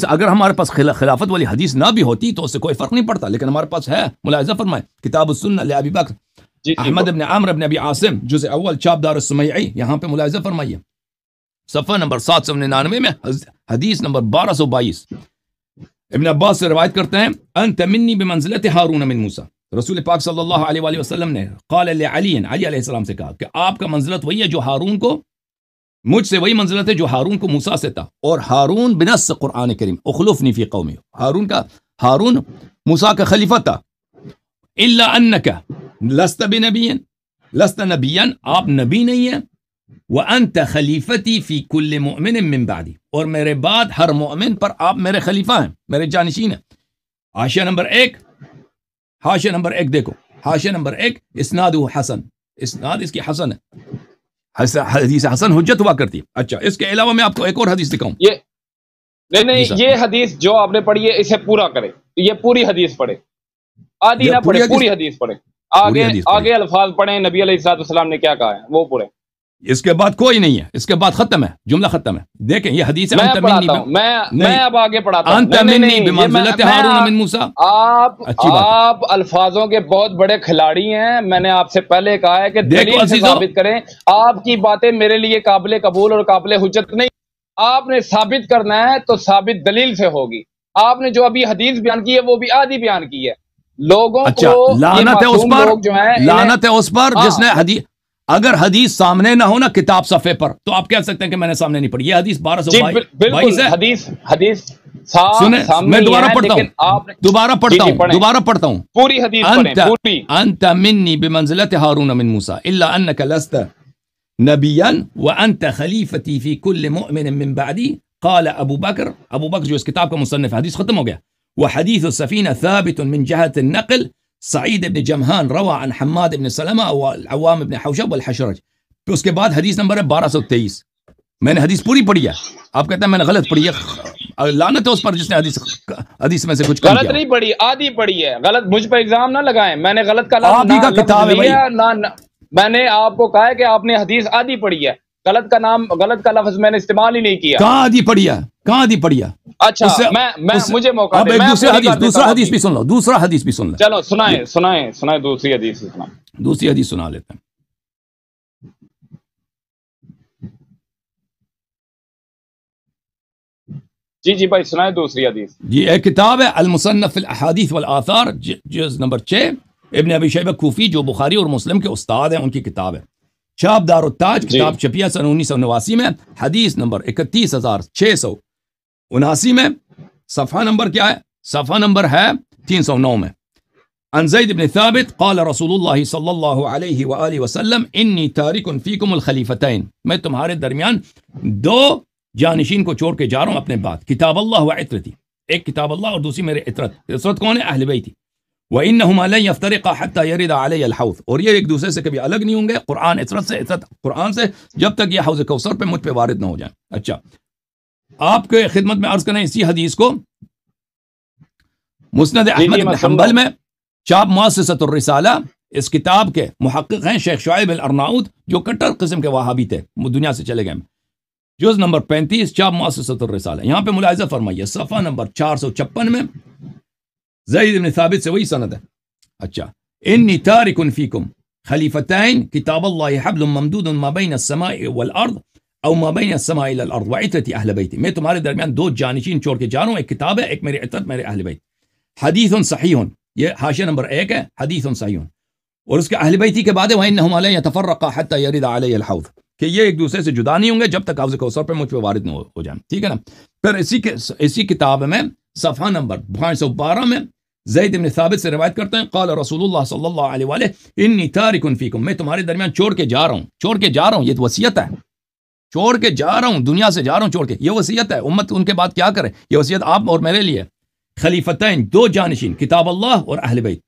S2: اگر ہمارے پاس خلافت والی حدیث نہ بھی ہوتی تو اس سے کوئی فرق نہیں پڑتا، لیکن ہمارے پاس ہے۔ ملاحظہ فرمائیں کتاب السنہ لابی بکر احمد بن عمرو بن ابی عاصم جزء اول چاپ دار السمیعی، یہاں پہ ملاحظہ فرمائیے صفحہ نمبر 799 میں حدیث نمبر 1222 ابن عباس سے روایت کرتے ہیں انت منی بمنزلت ہارون من موسیٰ، رسول پاک صلی اللہ علیہ وآلہ وسلم نے قال لعلی علیہ السلام سے کہا کہ آپ کا منزلت وہی ہے جو ہارون کو، مجھ سے وہی منزلت ہے جو ہارون کو موسیٰ سے تھا، اور ہارون بنص قرآن کریم اخلفنی فی قومی، ہارون موسیٰ کا خلیفہ تھا، الا انک لست بنبی، لست نبیا، آپ نبی نہیں ہیں، وانت خلیفتی فی کل مؤمن من بعدی، اور میرے بعد ہر مؤمن پر آپ میرے خلیفہ ہیں، میرے جانشین ہیں۔ حاشیہ نمبر ایک دیکھو، حاشیہ نمبر 1 اسناد حسن، اسناد اس کی حسن ہے، حدیث حسن حجت ہوا کرتی ہے۔ اچھا، اس کے علاوہ میں آپ کو ایک اور حدیث دکھاؤں۔
S1: یہ حدیث جو آپ نے پڑھی ہے اسے پورا کرے، یہ پوری حدیث پڑھے، آدھی نہ پڑھے، پوری حدیث پڑھے، آگے الفاظ پڑھیں نبی علیہ الصلوۃ والسلام نے کیا کہا ہے وہ پورے۔
S2: اس کے بعد کوئی نہیں ہے، اس کے بعد ختم ہے، جملہ ختم ہے۔ دیکھیں یہ حدیث
S1: میں اب آگے پڑھاتا ہوں۔
S2: انت منی بمنزلت ہارون من موسیٰ،
S1: آپ الفاظوں کے بہت بڑے کھلاڑی ہیں، میں نے آپ سے پہلے کہا ہے کہ دلیل سے ثابت کریں، آپ کی باتیں میرے لیے قابل قبول اور قابل حجت نہیں، آپ نے ثابت کرنا ہے تو ثابت دلیل سے ہوگی۔ آپ نے جو ابھی حدیث بیان کی ہے وہ بھی آدھی بیان کی ہے، لوگوں کو
S2: لعنت ہے اس پر جس نے حدیث، اگر حدیث سامنے نہ ہو نا کتاب صفحے پر تو آپ کہہ سکتے ہیں کہ میں نے سامنے نہیں پڑھی۔ یہ حدیث 1222 ہے،
S1: حدیث
S2: میں دوبارہ پڑھتا ہوں
S1: پوری حدیث پڑھیں۔
S2: انت منی بمنزلت ہارون من موسیٰ الا انک لست نبیا وانت خلیفتی فی کل مؤمن من بعدی قال ابو بکر جو اس کتاب کا مصنف، حدیث ختم ہو گیا۔ وحدیث السفینہ ثابت من جہت النقل، سعید ابن جمہان روا عن حماد ابن سلمہ والعوام ابن حوشب والحشرج۔ پھر اس کے بعد حدیث نمبر ہے 1223۔ میں نے حدیث پوری پڑھی ہے، آپ کہتے ہیں میں نے غلط پڑھی ہے، لعنت ہے اس پر جس نے حدیث میں سے کچھ
S1: غلط نہیں پڑھی، آدھی پڑھی ہے۔ غلط مجھ پر الزام نہ لگائیں، میں نے غلط کا
S2: آپ ہی کا کتاب ہے بھائی،
S1: میں نے آپ کو کہا ہے کہ آپ نے حدیث آدھی پڑھی ہے، غلط کا لفظ میں نے استعمال ہی نہیں کیا۔
S2: کہاں آدھی پڑھی ہے؟
S1: اچھا، مجھے موقع
S2: اب ایک دوسرا حدیث بھی سن لو،
S1: چلو سنائیں دوسری حدیث سنا
S2: لیتے ہیں۔
S1: جی بھائی سنائیں دوسری حدیث۔
S2: جی ایک کتاب ہے المصنف فی الاحادیث والآثار، جز نمبر 6، ابن ابی شیبہ کوفی جو بخاری اور مسلم کے استاد ہیں ان کی کتاب ہے، چھاپ دار التاج، کتاب چھپی ہے سن 1989 میں، حدیث نمبر 31679 میں، صفحہ نمبر کیا ہے؟ صفحہ نمبر ہے 309 میں۔ عن زید بن ثابت قال رسول اللہ صلی اللہ علیہ وآلہ وسلم انی تارک فیکم الخلیفتین، میں تمہارے درمیان دو جانشین کو چھوڑ کے جا رہا ہوں اپنے بعد، کتاب اللہ و عطرتی، ایک کتاب اللہ اور دوسری میرے عطرت کون ہے؟ اہل بیتی، وَإِنَّهُمَا لَن يَفْتَرِقَا حَتَّى يَرِدَ عَلَيَّ الْحَوْض، اور یہ ایک دوسرے سے کبھی الگ نہیں ہوں گے، قرآن عطرت سے، عطرت قرآن سے، جب تک یہ حوض کوثر پہ مجھ پہ وارد نہ ہو جائیں۔ اچھا، آپ کے خدمت میں عرض کریں اسی حدیث کو مسند احمد
S1: میں
S2: بن
S1: سن
S2: حنبل میں چاپ مؤسسۃ الرسالہ، اس کتاب کے محقق ہیں شیخ شعیب الارناؤط جو کٹر قسم کے وہابی تھے، وہ دنیا سے چلے گئے، جز نمبر 35 چاپ مؤسسۃ الرسالہ، یہاں پہ ملاحظہ فرمائیے صفحہ نمبر 456 میں زید بن ثابت سے وہی سند ہے. اچھا، انی تارک فیکم خلیفتین کتاب اللہ حبل ممدود ما بین السماء والارض او ما بین السماء الى الارض وعترتی اہل بیتی، میں تمہارے درمیان دو جانشین چھوڑ کے جا رہا ہوں، ایک کتاب ہے، ایک میری عترت میرے اہل بیت. حدیث صحیح، یہ حاشیہ نمبر 1 ہے، حدیث صحیح، اور اس کے اہل بیتی کے بعد ہے وَإِنَّهُمْ لَن يَتَفَرَّقَا حَتَّى يَرِدَ عَلَيَّ الْحَوْض، کہ یہ ایک دوسرے سے جدا نہیں ہوں گے جب تک حوض کوثر پہ مجھ پہ وارد نہ ہو جائیں. ٹھیک ہے نا. پھر اسی کتاب میں صفحہ نمبر 512 میں زید بن ثابت سے روایت کرتے ہیں قال رسول اللہ صلی اللہ علیہ وآلہ انی تارک فیکم، میں تمہارے درمیان چھوڑ کے جا رہا ہوں، یہ تو وصیت ہے، چھوڑ کے جا رہا ہوں، دنیا سے جا رہا ہوں چھوڑ کے، یہ وصیت ہے. امت ان کے بعد کیا کرے، یہ وصیت آپ اور میرے لیے. خلیفتین، دو جانشین، کتاب اللہ اور اہل بیت.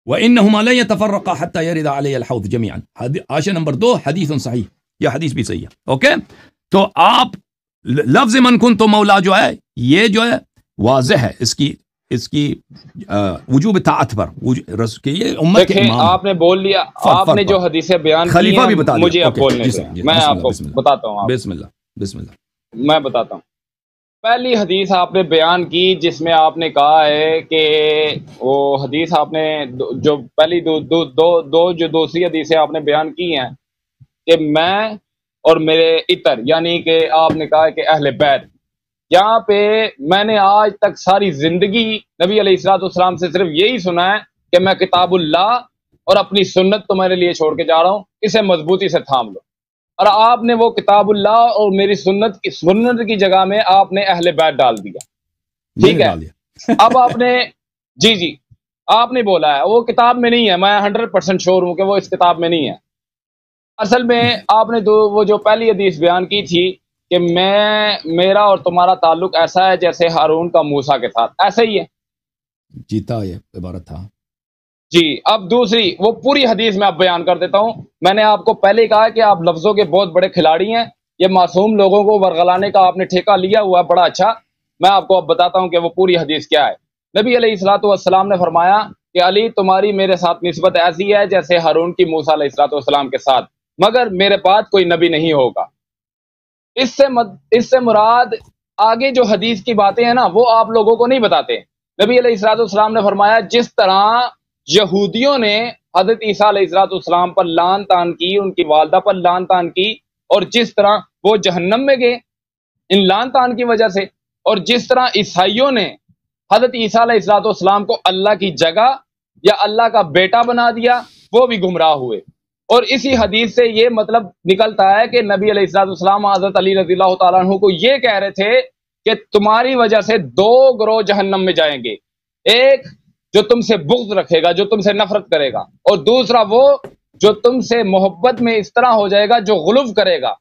S2: وَإِنَّهُمَا لَن يَتَفَرَّقَا حَتَّى يَرِدَ عَلَيَّ الْحَوْض جَمِيعًا، حاشیہ نمبر 2 حدیث صحیح، یہ حدیث بھی صحیح ہے. اوکے، تو آپ لفظ من کنت مولا جو ہے یہ جو ہے واضح ہے اس کی وجوب طاعت پر کہ یہ امت کے امام.
S1: آپ نے بول لیا، آپ نے جو حدیثیں بیان کی
S2: خلیفہ بھی بتا دیا،
S1: مجھے آپ بولنے دیں، میں آپ کو بتاتا ہوں.
S2: بسم اللہ
S1: میں بتاتا ہوں. پہلی حدیث آپ نے بیان کی جس میں آپ نے کہا ہے کہ وہ حدیث آپ نے جو پہلی جو دوسری حدیثیں آپ نے بیان کی ہیں کہ میں اور میرے عطر، یعنی کہ آپ نے کہا ہے کہ اہل بیت. یہاں پہ میں نے آج تک ساری زندگی نبی علیہ الصلوۃ والسلام سے صرف یہی سنا ہے کہ میں کتاب اللہ اور اپنی سنت تمہارے لیے چھوڑ کے جا رہا ہوں، اسے مضبوطی سے تھام لو. اور آپ نے وہ کتاب اللہ اور میری سنت کی جگہ میں آپ نے اہل بیت ڈال دیا. ٹھیک ہے، اب آپ نے جی آپ نے بولا ہے وہ کتاب میں نہیں ہے، میں 100% شور ہوں کہ وہ اس کتاب میں نہیں ہے. اصل میں آپ نے وہ جو پہلی حدیث بیان کی تھی کہ میرا اور تمہارا تعلق ایسا ہے جیسے ہارون کا موسیٰ کے ساتھ، ایسا ہی ہے
S2: جیتا یہ عبارت تھا.
S1: جی. اب دوسری وہ پوری حدیث میں آپ بیان کر دیتا ہوں. میں نے آپ کو پہلے کہا کہ آپ لفظوں کے بہت بڑے کھلاڑی ہیں، یہ معصوم لوگوں کو ورغلانے کا آپ نے ٹھیکہ لیا ہوا ہے، بڑا اچھا. میں آپ کو اب بتاتا ہوں کہ وہ پوری حدیث کیا ہے. نبی علیہ الصلوۃ والسلام نے فرمایا کہ علی تمہاری میرے ساتھ نسبت ایسی ہے جیسے ہارون کی موسیٰ علیہ الصلوۃ والسلام کے ساتھ، مگر میرے بعد کوئی نبی نہیں ہوگا. اس سے مراد آگے جو حدیث کی باتیں ہیں نا وہ آپ لوگوں کو نہیں بتاتے. نبی علیہ الصلوۃ والسلام نے فرمایا جس طرح یہودیوں نے حضرت عیسیٰ علیہ الصلوۃ والسلام پر لعن طعن کی، ان کی والدہ پر لعن طعن کی، اور جس طرح وہ جہنم میں گئے ان لعن طعن کی وجہ سے، اور جس طرح عیسائیوں نے حضرت عیسیٰ علیہ الصلوۃ والسلام کو اللہ کی جگہ یا اللہ کا بیٹا بنا دیا، وہ بھی گمراہ ہوئے. اور اسی حدیث سے یہ مطلب نکلتا ہے کہ نبی علیہ الصلوۃ والسلام حضرت علی رضی اللہ تعالیٰ عنہ کو یہ کہہ رہے تھے کہ تمہاری وجہ سے 2 گروہ جہنم میں جائیں گے، ایک جو تم سے بغض رکھے گا، جو تم سے نفرت کرے گا، اور دوسرا وہ جو تم سے محبت میں اس طرح ہو جائے گا، جو غلو کرے گا،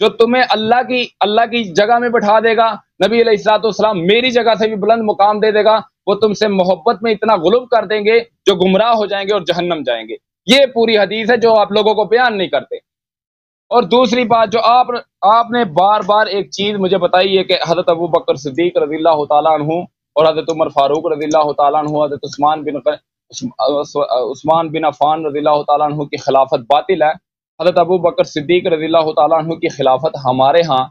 S1: جو تمہیں اللہ کی جگہ میں بٹھا دے گا. نبی علیہ الصلوۃ والسلام میری جگہ سے بھی بلند مقام دے دے گا، وہ تم سے محبت میں اتنا غلو کر دیں گے جو گمراہ ہو جائیں گے اور جہنم جائیں گے. یہ پوری حدیث ہے جو آپ لوگوں کو بیان نہیں کرتے. اور دوسری بات جو آپ نے بار بار ایک چیز مجھے بتائی ہے کہ حضرت ابو بکر صدیق رضی اللہ تعالیٰ عنہ اور حضرت عمر فاروق رضی اللہ تعالیٰ عنہ، حضرت عثمان بن عفان رضی اللہ تعالیٰ عنہ کی خلافت باطل ہے. حضرت ابو بکر صدیق رضی اللہ تعالیٰ عنہ کی خلافت ہمارے ہاں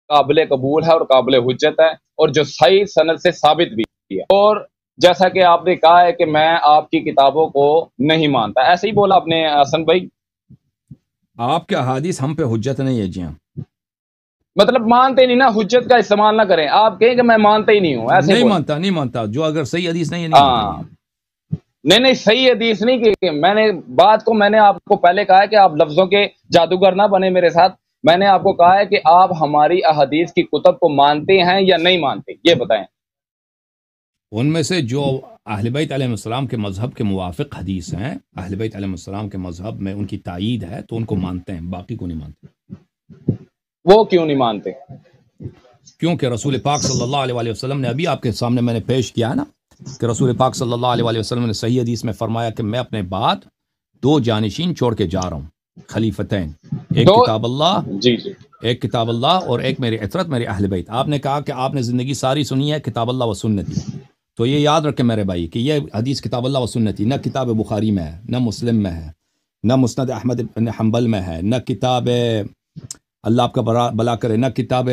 S1: قابل قبول ہے اور قابل حجت ہے، اور جو صحیح سند سے ثابت بھی ہے. اور جیسا کہ آپ نے کہا ہے کہ میں آپ کی کتابوں کو نہیں مانتا، ایسے ہی بولا آپ نے حسن بھائی.
S2: آپ کے احادیث ہم پہ حجت نہیں ہے. جی ہاں،
S1: مطلب مانتے نہیں نا، حجت کا استعمال نہ کریں. آپ کہیں کہ میں مانتا ہی نہیں ہوں، ایسے
S2: نہیں مانتا جو اگر صحیح حدیث نہیں ہے
S1: نہیں صحیح حدیث نہیں کہ میں نے آپ کو پہلے کہا ہے کہ آپ لفظوں کے جادوگر نہ بنے میرے ساتھ. میں نے آپ کو کہا ہے کہ آپ ہماری احادیث کی کتب کو مانتے ہیں یا نہیں مانتے، یہ بتائیں.
S2: ان میں سے جو اہل بیت علیہ السلام کے مذہب کے موافق حدیث ہیں، اہل بیت علیہ السلام کے مذہب میں ان کی تائید ہے تو ان کو مانتے ہیں، باقی کو نہیں مانتے.
S1: وہ کیوں نہیں مانتے؟
S2: کیونکہ رسول پاک صلی اللہ علیہ وسلم نے ابھی آپ کے سامنے میں نے پیش کیا ہے نا کہ رسول پاک صلی اللہ علیہ وسلم نے صحیح حدیث میں فرمایا کہ میں اپنے بعد 2 جانشین چھوڑ کے جا رہا ہوں، خلیفتین، ایک کتاب اللہ
S1: جی
S2: ایک کتاب اللہ اور ایک میری عطرت میری اہل بیت. آپ نے کہا کہ آپ نے زندگی ساری سنی ہے کتاب اللہ و سنتی، تو یہ یاد رکھیں میرے بھائی کہ یہ حدیث کتاب اللہ و سنتی نہ کتاب بخاری میں ہے، نہ مسلم میں ہے، نہ مسند احمد بن حنبل میں ہے، نہ کتاب اللہ آپ کا بلا کرے، نہ کتاب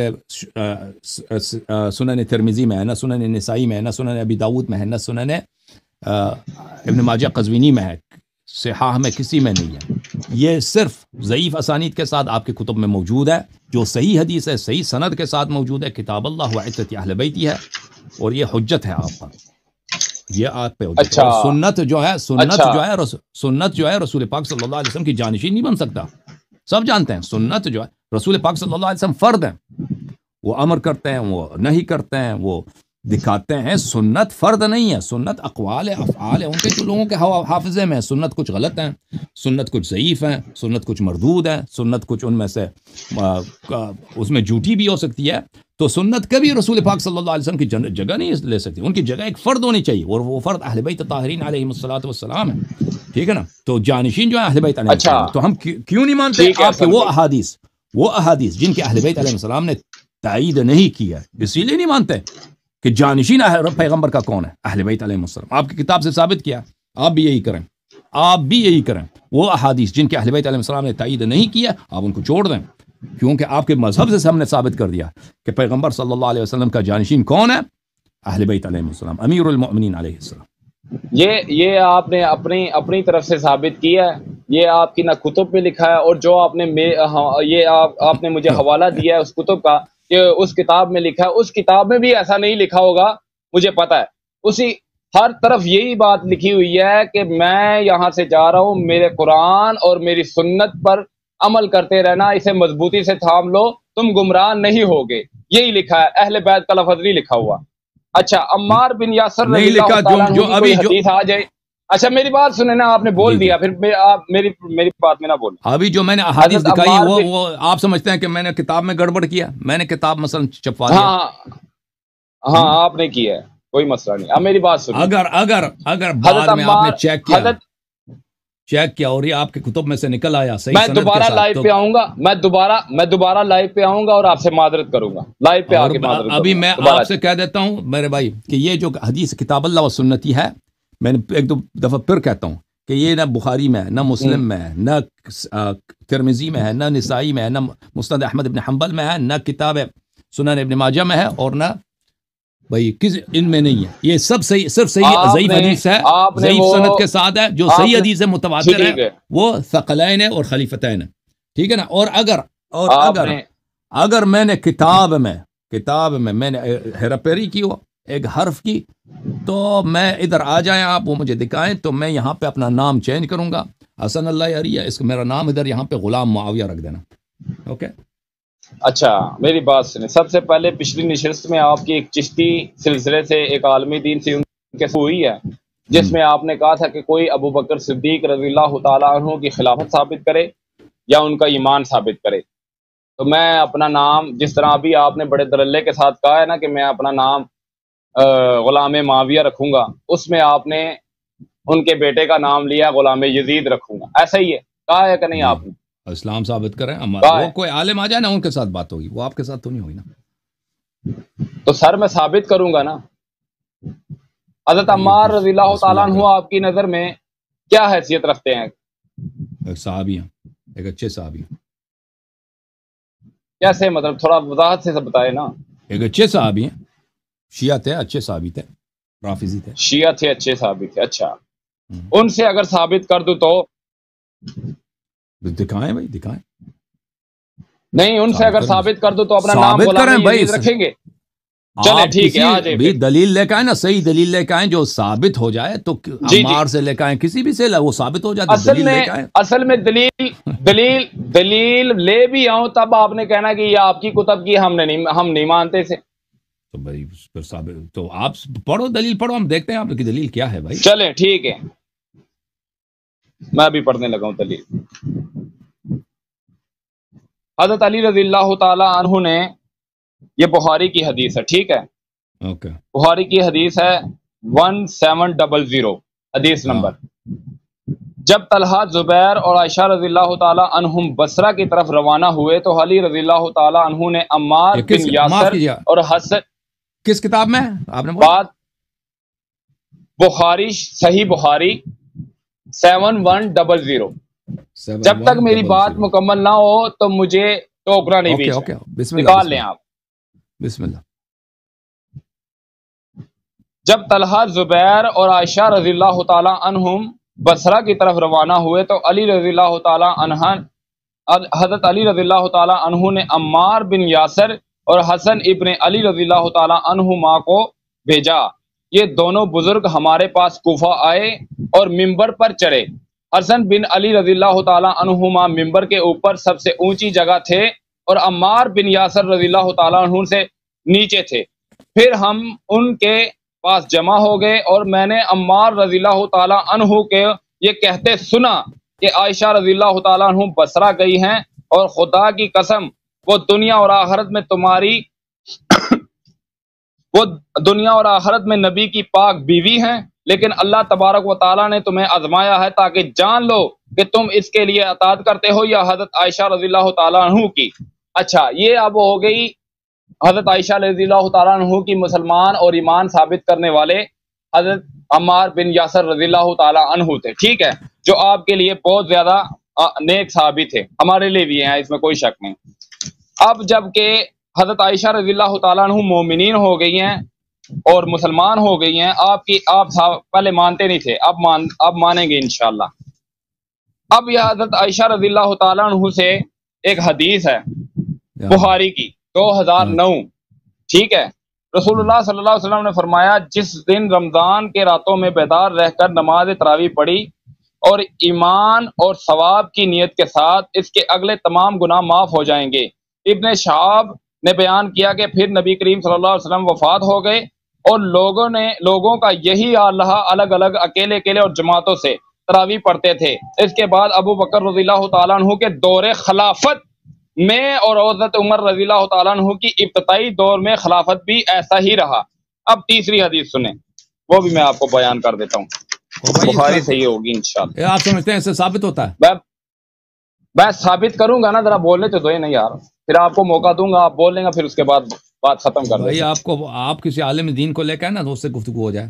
S2: سنن ترمذی میں ہے، نہ سنن نسائی میں ہے، نہ سنن ابی داود میں ہے، نہ سنن ابن ماجہ قزوینی میں ہے، صحاح میں کسی میں نہیں ہے. یہ صرف ضعیف اسانید کے ساتھ آپ کے کتب میں موجود ہے. جو صحیح حدیث ہے صحیح سند کے ساتھ موجود ہے کتاب اللہ و عترت اہل بیتی ہے، اور یہ حجت ہے آپ پر، یہ آپ پہ حجت.
S1: اچھا.
S2: اور سنت جو ہے
S1: اچھا.
S2: سنت جو ہے رسول پاک صلی اللہ علیہ وسلم کی جانشین نہیں بن سکتا. سب جانتے ہیں سنت جو ہے رسول پاک صلی اللہ علیہ وسلم فرد ہیں، وہ امر کرتے ہیں، وہ نہیں کرتے ہیں، وہ دکھاتے ہیں. سنت فرد نہیں ہے، سنت اقوال ہے، افعال ہے، ان کے جو لوگوں کے حافظے میں. سنت کچھ غلط ہیں، سنت کچھ ضعیف ہیں، سنت کچھ مردود ہے، سنت کچھ ان میں سے اس میں جھوٹی بھی ہو سکتی ہے. تو سنت کبھی رسول پاک صلی اللہ علیہ وسلم کی جگہ نہیں لے سکتی. ان کی جگہ ایک فرد ہونی چاہیے، اور وہ فرد اہل بیت طاہرین علیہم الصلوۃ والسلام ہے. ٹھیک ہے نا؟ تو جانشین جو ہے اہل بیت علیہ السلام. تو ہم کیوں نہیں مانتے آپ کے وہ احادیث جن کے اہل بیت علیہ السلام نے تائید نہیں کی ہے، اسی لیے نہیں مانتے کہ جانشین پیغمبر کا کون ہے؟ اہل بیت علیہ السلام. آپ کی کتاب سے ثابت کیا، آپ بھی یہی کریں، آپ بھی یہی کریں. وہ احادیث جن کے اہل بیت علیہ السلام نے تائید نہیں کیا آپ ان کو چھوڑ دیں، کیونکہ آپ کے مذہب سے ہم نے ثابت کر دیا کہ پیغمبر صلی اللہ علیہ وسلم کا جانشین کون ہے؟ اہل بیت علیہ السلام، امیر المؤمنین علیہ السلام.
S1: یہ آپ نے اپنی طرف سے ثابت کیا ہے، یہ آپ کی نہ کتب میں لکھا ہے، اور جو آپ نے یہ آپ نے مجھے حوالہ دیا ہے اس کتب کا کہ اس کتاب میں لکھا ہے، اس کتاب میں بھی ایسا نہیں لکھا ہوگا، مجھے پتا ہے. اسی ہر طرف یہی بات لکھی ہوئی ہے کہ میں یہاں سے جا رہا ہوں، میرے قرآن اور میری سنت پر عمل کرتے رہنا، اسے مضبوطی سے تھام لو، تم گمراہ نہیں ہوگے. یہی لکھا ہے، اہل بیت کا لفظ نہیں لکھا ہوا. اچھا، عمار بن یاسر رضی اللہ تعالیٰ عنہ کی کوئی حدیث آ جائے. اچھا میری بات سنیں نا، آپ نے بول دیا، پھر آپ میری بات میں نہ بولیں.
S2: ابھی جو میں نے احادیث دکھائی وہ آپ سمجھتے ہیں کہ میں نے کتاب میں گڑبڑ کیا؟ میں نے کتاب مثلا چھپوا دیا.
S1: ہاں آپ نے کیا ہے، کوئی مسئلہ نہیں. اب میری بات سنیں.
S2: اگر بعد میں آپ نے چیک کیا اور یہ آپ کے کتب میں سے نکل آیا صحیح،
S1: میں دوبارہ لائیو پہ آؤں گا، میں دوبارہ لائیو پہ آؤں گا اور آپ سے معذرت کروں گا، لائیو پہ آ کے معذرت کروں گا.
S2: ابھی میں آپ سے کہہ دیتا ہوں میرے بھائی کہ یہ جو حدیث کتاب اللہ و سنتی ہے، میں نے ایک دو دفعہ پھر کہتا ہوں کہ یہ نہ بخاری میں ہے، نہ مسلم میں ہے، نہ ترمذی میں ہے، نہ نسائی میں ہے، نہ مسند احمد بن حنبل میں ہے، نہ کتاب سنن ابن ماجہ میں ہے، اور نہ بھائی ان میں نہیں ہے. یہ سب صحیح، صرف صحیح ضعیف حدیث ہے، ضعیف سند کے ساتھ ہے. جو صحیح حدیث ہے متواتر ہے وہ ثقلین ہے اور خلیفتین ہے. ٹھیک ہے نا؟ اگر میں نے کتاب میں میں نے ہیرا پھیری کی ہو ایک حرف کی، تو میں ادھر آ جائیں، آپ وہ مجھے دکھائیں، تو میں یہاں پہ اپنا نام چینج کروں گا. حسن اللہ عریہ، اس کو میرا نام ادھر یہاں پہ غلام معاویہ رکھ دینا. اوکے.
S1: اچھا میری بات سنیں. سب سے پہلے پچھلی نشست میں آپ کی ایک چشتی سلسلے سے ایک عالمی دین سے ان کے ہوئی ہے، جس میں آپ نے کہا تھا کہ کوئی ابو بکر صدیق رضی اللہ تعالیٰ عنہ کی خلافت ثابت کرے یا ان کا ایمان ثابت کرے. تو میں اپنا نام، جس طرح ابھی آپ نے بڑے دللے کے ساتھ کہا ہے نا کہ میں اپنا نام غلام معاویہ رکھوں گا، اس میں آپ نے ان کے بیٹے کا نام لیا غلام یزید رکھوں گا، ایسا ہی ہے کہا ہے کہ نہیں آپ نے؟
S2: اسلام ثابت کریں، وہ کوئی عالم آ جائے نا ان کے ساتھ بات ہوگی، وہ آپ کے ساتھ تو نہیں ہوئی نا.
S1: تو سر میں ثابت کروں گا نا. حضرت عمار رضی اللہ تعالیٰ عنہ آپ کی نظر میں کیا حیثیت رکھتے ہیں؟
S2: ایک صحابی ہیں، ایک اچھے صحابی.
S1: کیسے مطلب؟ تھوڑا وضاحت سے بتائے نا.
S2: ایک اچھے صحابی ہیں، شیعہ تھے، اچھے صحابی تھے، رافضی تھے.
S1: شیعہ تھے، اچھے صحابی تھے. اچھا، ان سے اگر ثابت کر دوں تو
S2: دکھائیں بھائی، دکھائیں.
S1: نہیں، ان سے اگر ثابت کر دو تو اپنا نام غلام یزید رکھیں گے. چلیں ٹھیک ہے، آ جائیں.
S2: دلیل لے کے آئیں نا، صحیح دلیل لے کے آئیں جو ثابت ہو جائے. تو عمار سے لے کے آئیں، کسی بھی سے وہ ثابت ہو جائے.
S1: اصل میں دلیل لے بھی آؤں تب آپ نے کہنا کہ یہ آپ کی کتب کی، ہم نہیں مانتے سے.
S2: تو بھائی پھر ثابت تو آپ پڑھو، دلیل پڑھو، ہم دیکھتے ہیں آپ کی دلیل کیا ہے بھائی.
S1: چلیں ٹھیک ہے، میں بھی پڑھنے لگا ہوں دلیل. حضرت علی رضی اللہ تعالی عنہ نے، یہ بخاری کی حدیث ہے، ٹھیک ہے؟
S2: اوکے.
S1: بخاری کی حدیث ہے 1700 حدیث نمبر. جب طلحہ، زبیر اور عائشہ رضی اللہ تعالی عنہم بصرہ کی طرف روانہ ہوئے تو علی رضی اللہ تعالی عنہ نے عمار بن یاسر اور حسن،
S2: کس کتاب میں آپ نے
S1: بات بخاری، صحیح بخاری 7100۔ جب تک میری بات مکمل نہ ہو تو مجھے ٹوکنا نہیں، بیچ میں نکال لیں آپ۔
S2: بسم اللہ۔
S1: جب طلحہ، زبیر اور عائشہ رضی اللہ تعالی عنہم بصرہ کی طرف روانہ ہوئے تو علی رضی اللہ تعالی عنہ، حضرت علی رضی اللہ تعالی عنہ نے عمار بن یاسر اور حسن ابن علی رضی اللہ تعالی عنہما کو بھیجا۔ یہ دونوں بزرگ ہمارے پاس کوفہ آئے اور ممبر پر چڑھے۔ حسن بن علی رضی اللہ تعالی عنہما ممبر کے اوپر سب سے اونچی جگہ تھے اور عمار بن یاسر رضی اللہ تعالی عنہ سے نیچے تھے۔ پھر ہم ان کے پاس جمع ہو گئے اور میں نے عمار رضی اللہ تعالی عنہ کے یہ کہتے سنا کہ عائشہ رضی اللہ تعالی عنہ بصرہ گئی ہیں اور خدا کی قسم وہ دنیا اور آخرت میں تمہاری وہ دنیا اور آخرت میں نبی کی پاک بیوی ہیں، لیکن اللہ تبارک و تعالیٰ نے تمہیں آزمایا ہے تاکہ جان لو کہ تم اس کے لیے اطاعت کرتے ہو یا حضرت عائشہ رضی اللہ تعالیٰ عنہ کی۔ اچھا، یہ اب ہو گئی حضرت عائشہ رضی اللہ تعالیٰ عنہ کی مسلمان اور ایمان ثابت کرنے والے حضرت عمار بن یاسر رضی اللہ تعالیٰ عنہ تھے، ٹھیک ہے، جو آپ کے لیے بہت زیادہ نیک صحابی تھے، ہمارے لیے بھی ہیں، اس میں کوئی شک نہیں۔ اب جب کہ حضرت عائشہ رضی اللہ تعالیٰ عنہ مومنین ہو گئی ہیں اور مسلمان ہو گئی ہیں، آپ پہلے مانتے نہیں تھے، اب مانیں گے انشاءاللہ۔ اب یہ حضرت عائشہ رضی اللہ تعالیٰ عنہ سے ایک حدیث ہے بخاری کی 2009، ٹھیک ہے۔ رسول اللہ صلی اللہ علیہ وسلم نے فرمایا، جس دن رمضان کے راتوں میں بیدار رہ کر نماز تراویح پڑھی اور ایمان اور ثواب کی نیت کے ساتھ، اس کے اگلے تمام گناہ معاف ہو جائیں گے۔ ابن شہاب نے بیان کیا کہ پھر نبی کریم صلی اللہ علیہ وسلم وفات ہو گئے اور لوگوں کا یہی حال رہا، الگ الگ اکیلے اکیلے اور جماعتوں سے تراویح پڑھتے تھے۔ اس کے بعد ابو بکر رضی اللہ تعالیٰ عنہ کے دور خلافت میں اور حضرت عمر رضی اللہ تعالیٰ عنہ کی ابتدائی دور میں خلافت بھی ایسا ہی رہا۔ اب تیسری حدیث سنیں، وہ بھی میں آپ کو بیان کر دیتا ہوں، بخاری صحیح ہوگی انشاءاللہ۔
S2: آپ سمجھتے ہیں اس سے ثابت ہوتا ہے؟
S1: میں ثابت کروں گا نا، ذرا بولنے تو دو ہی نہیں یار، پھر آپ کو موقع دوں گا، آپ بول لیں گا، پھر اس کے بعد بات ختم کر دیں گے۔
S2: آپ کسی عالم دین کو لے کے نا تو اس سے گفتگو ہو جائے،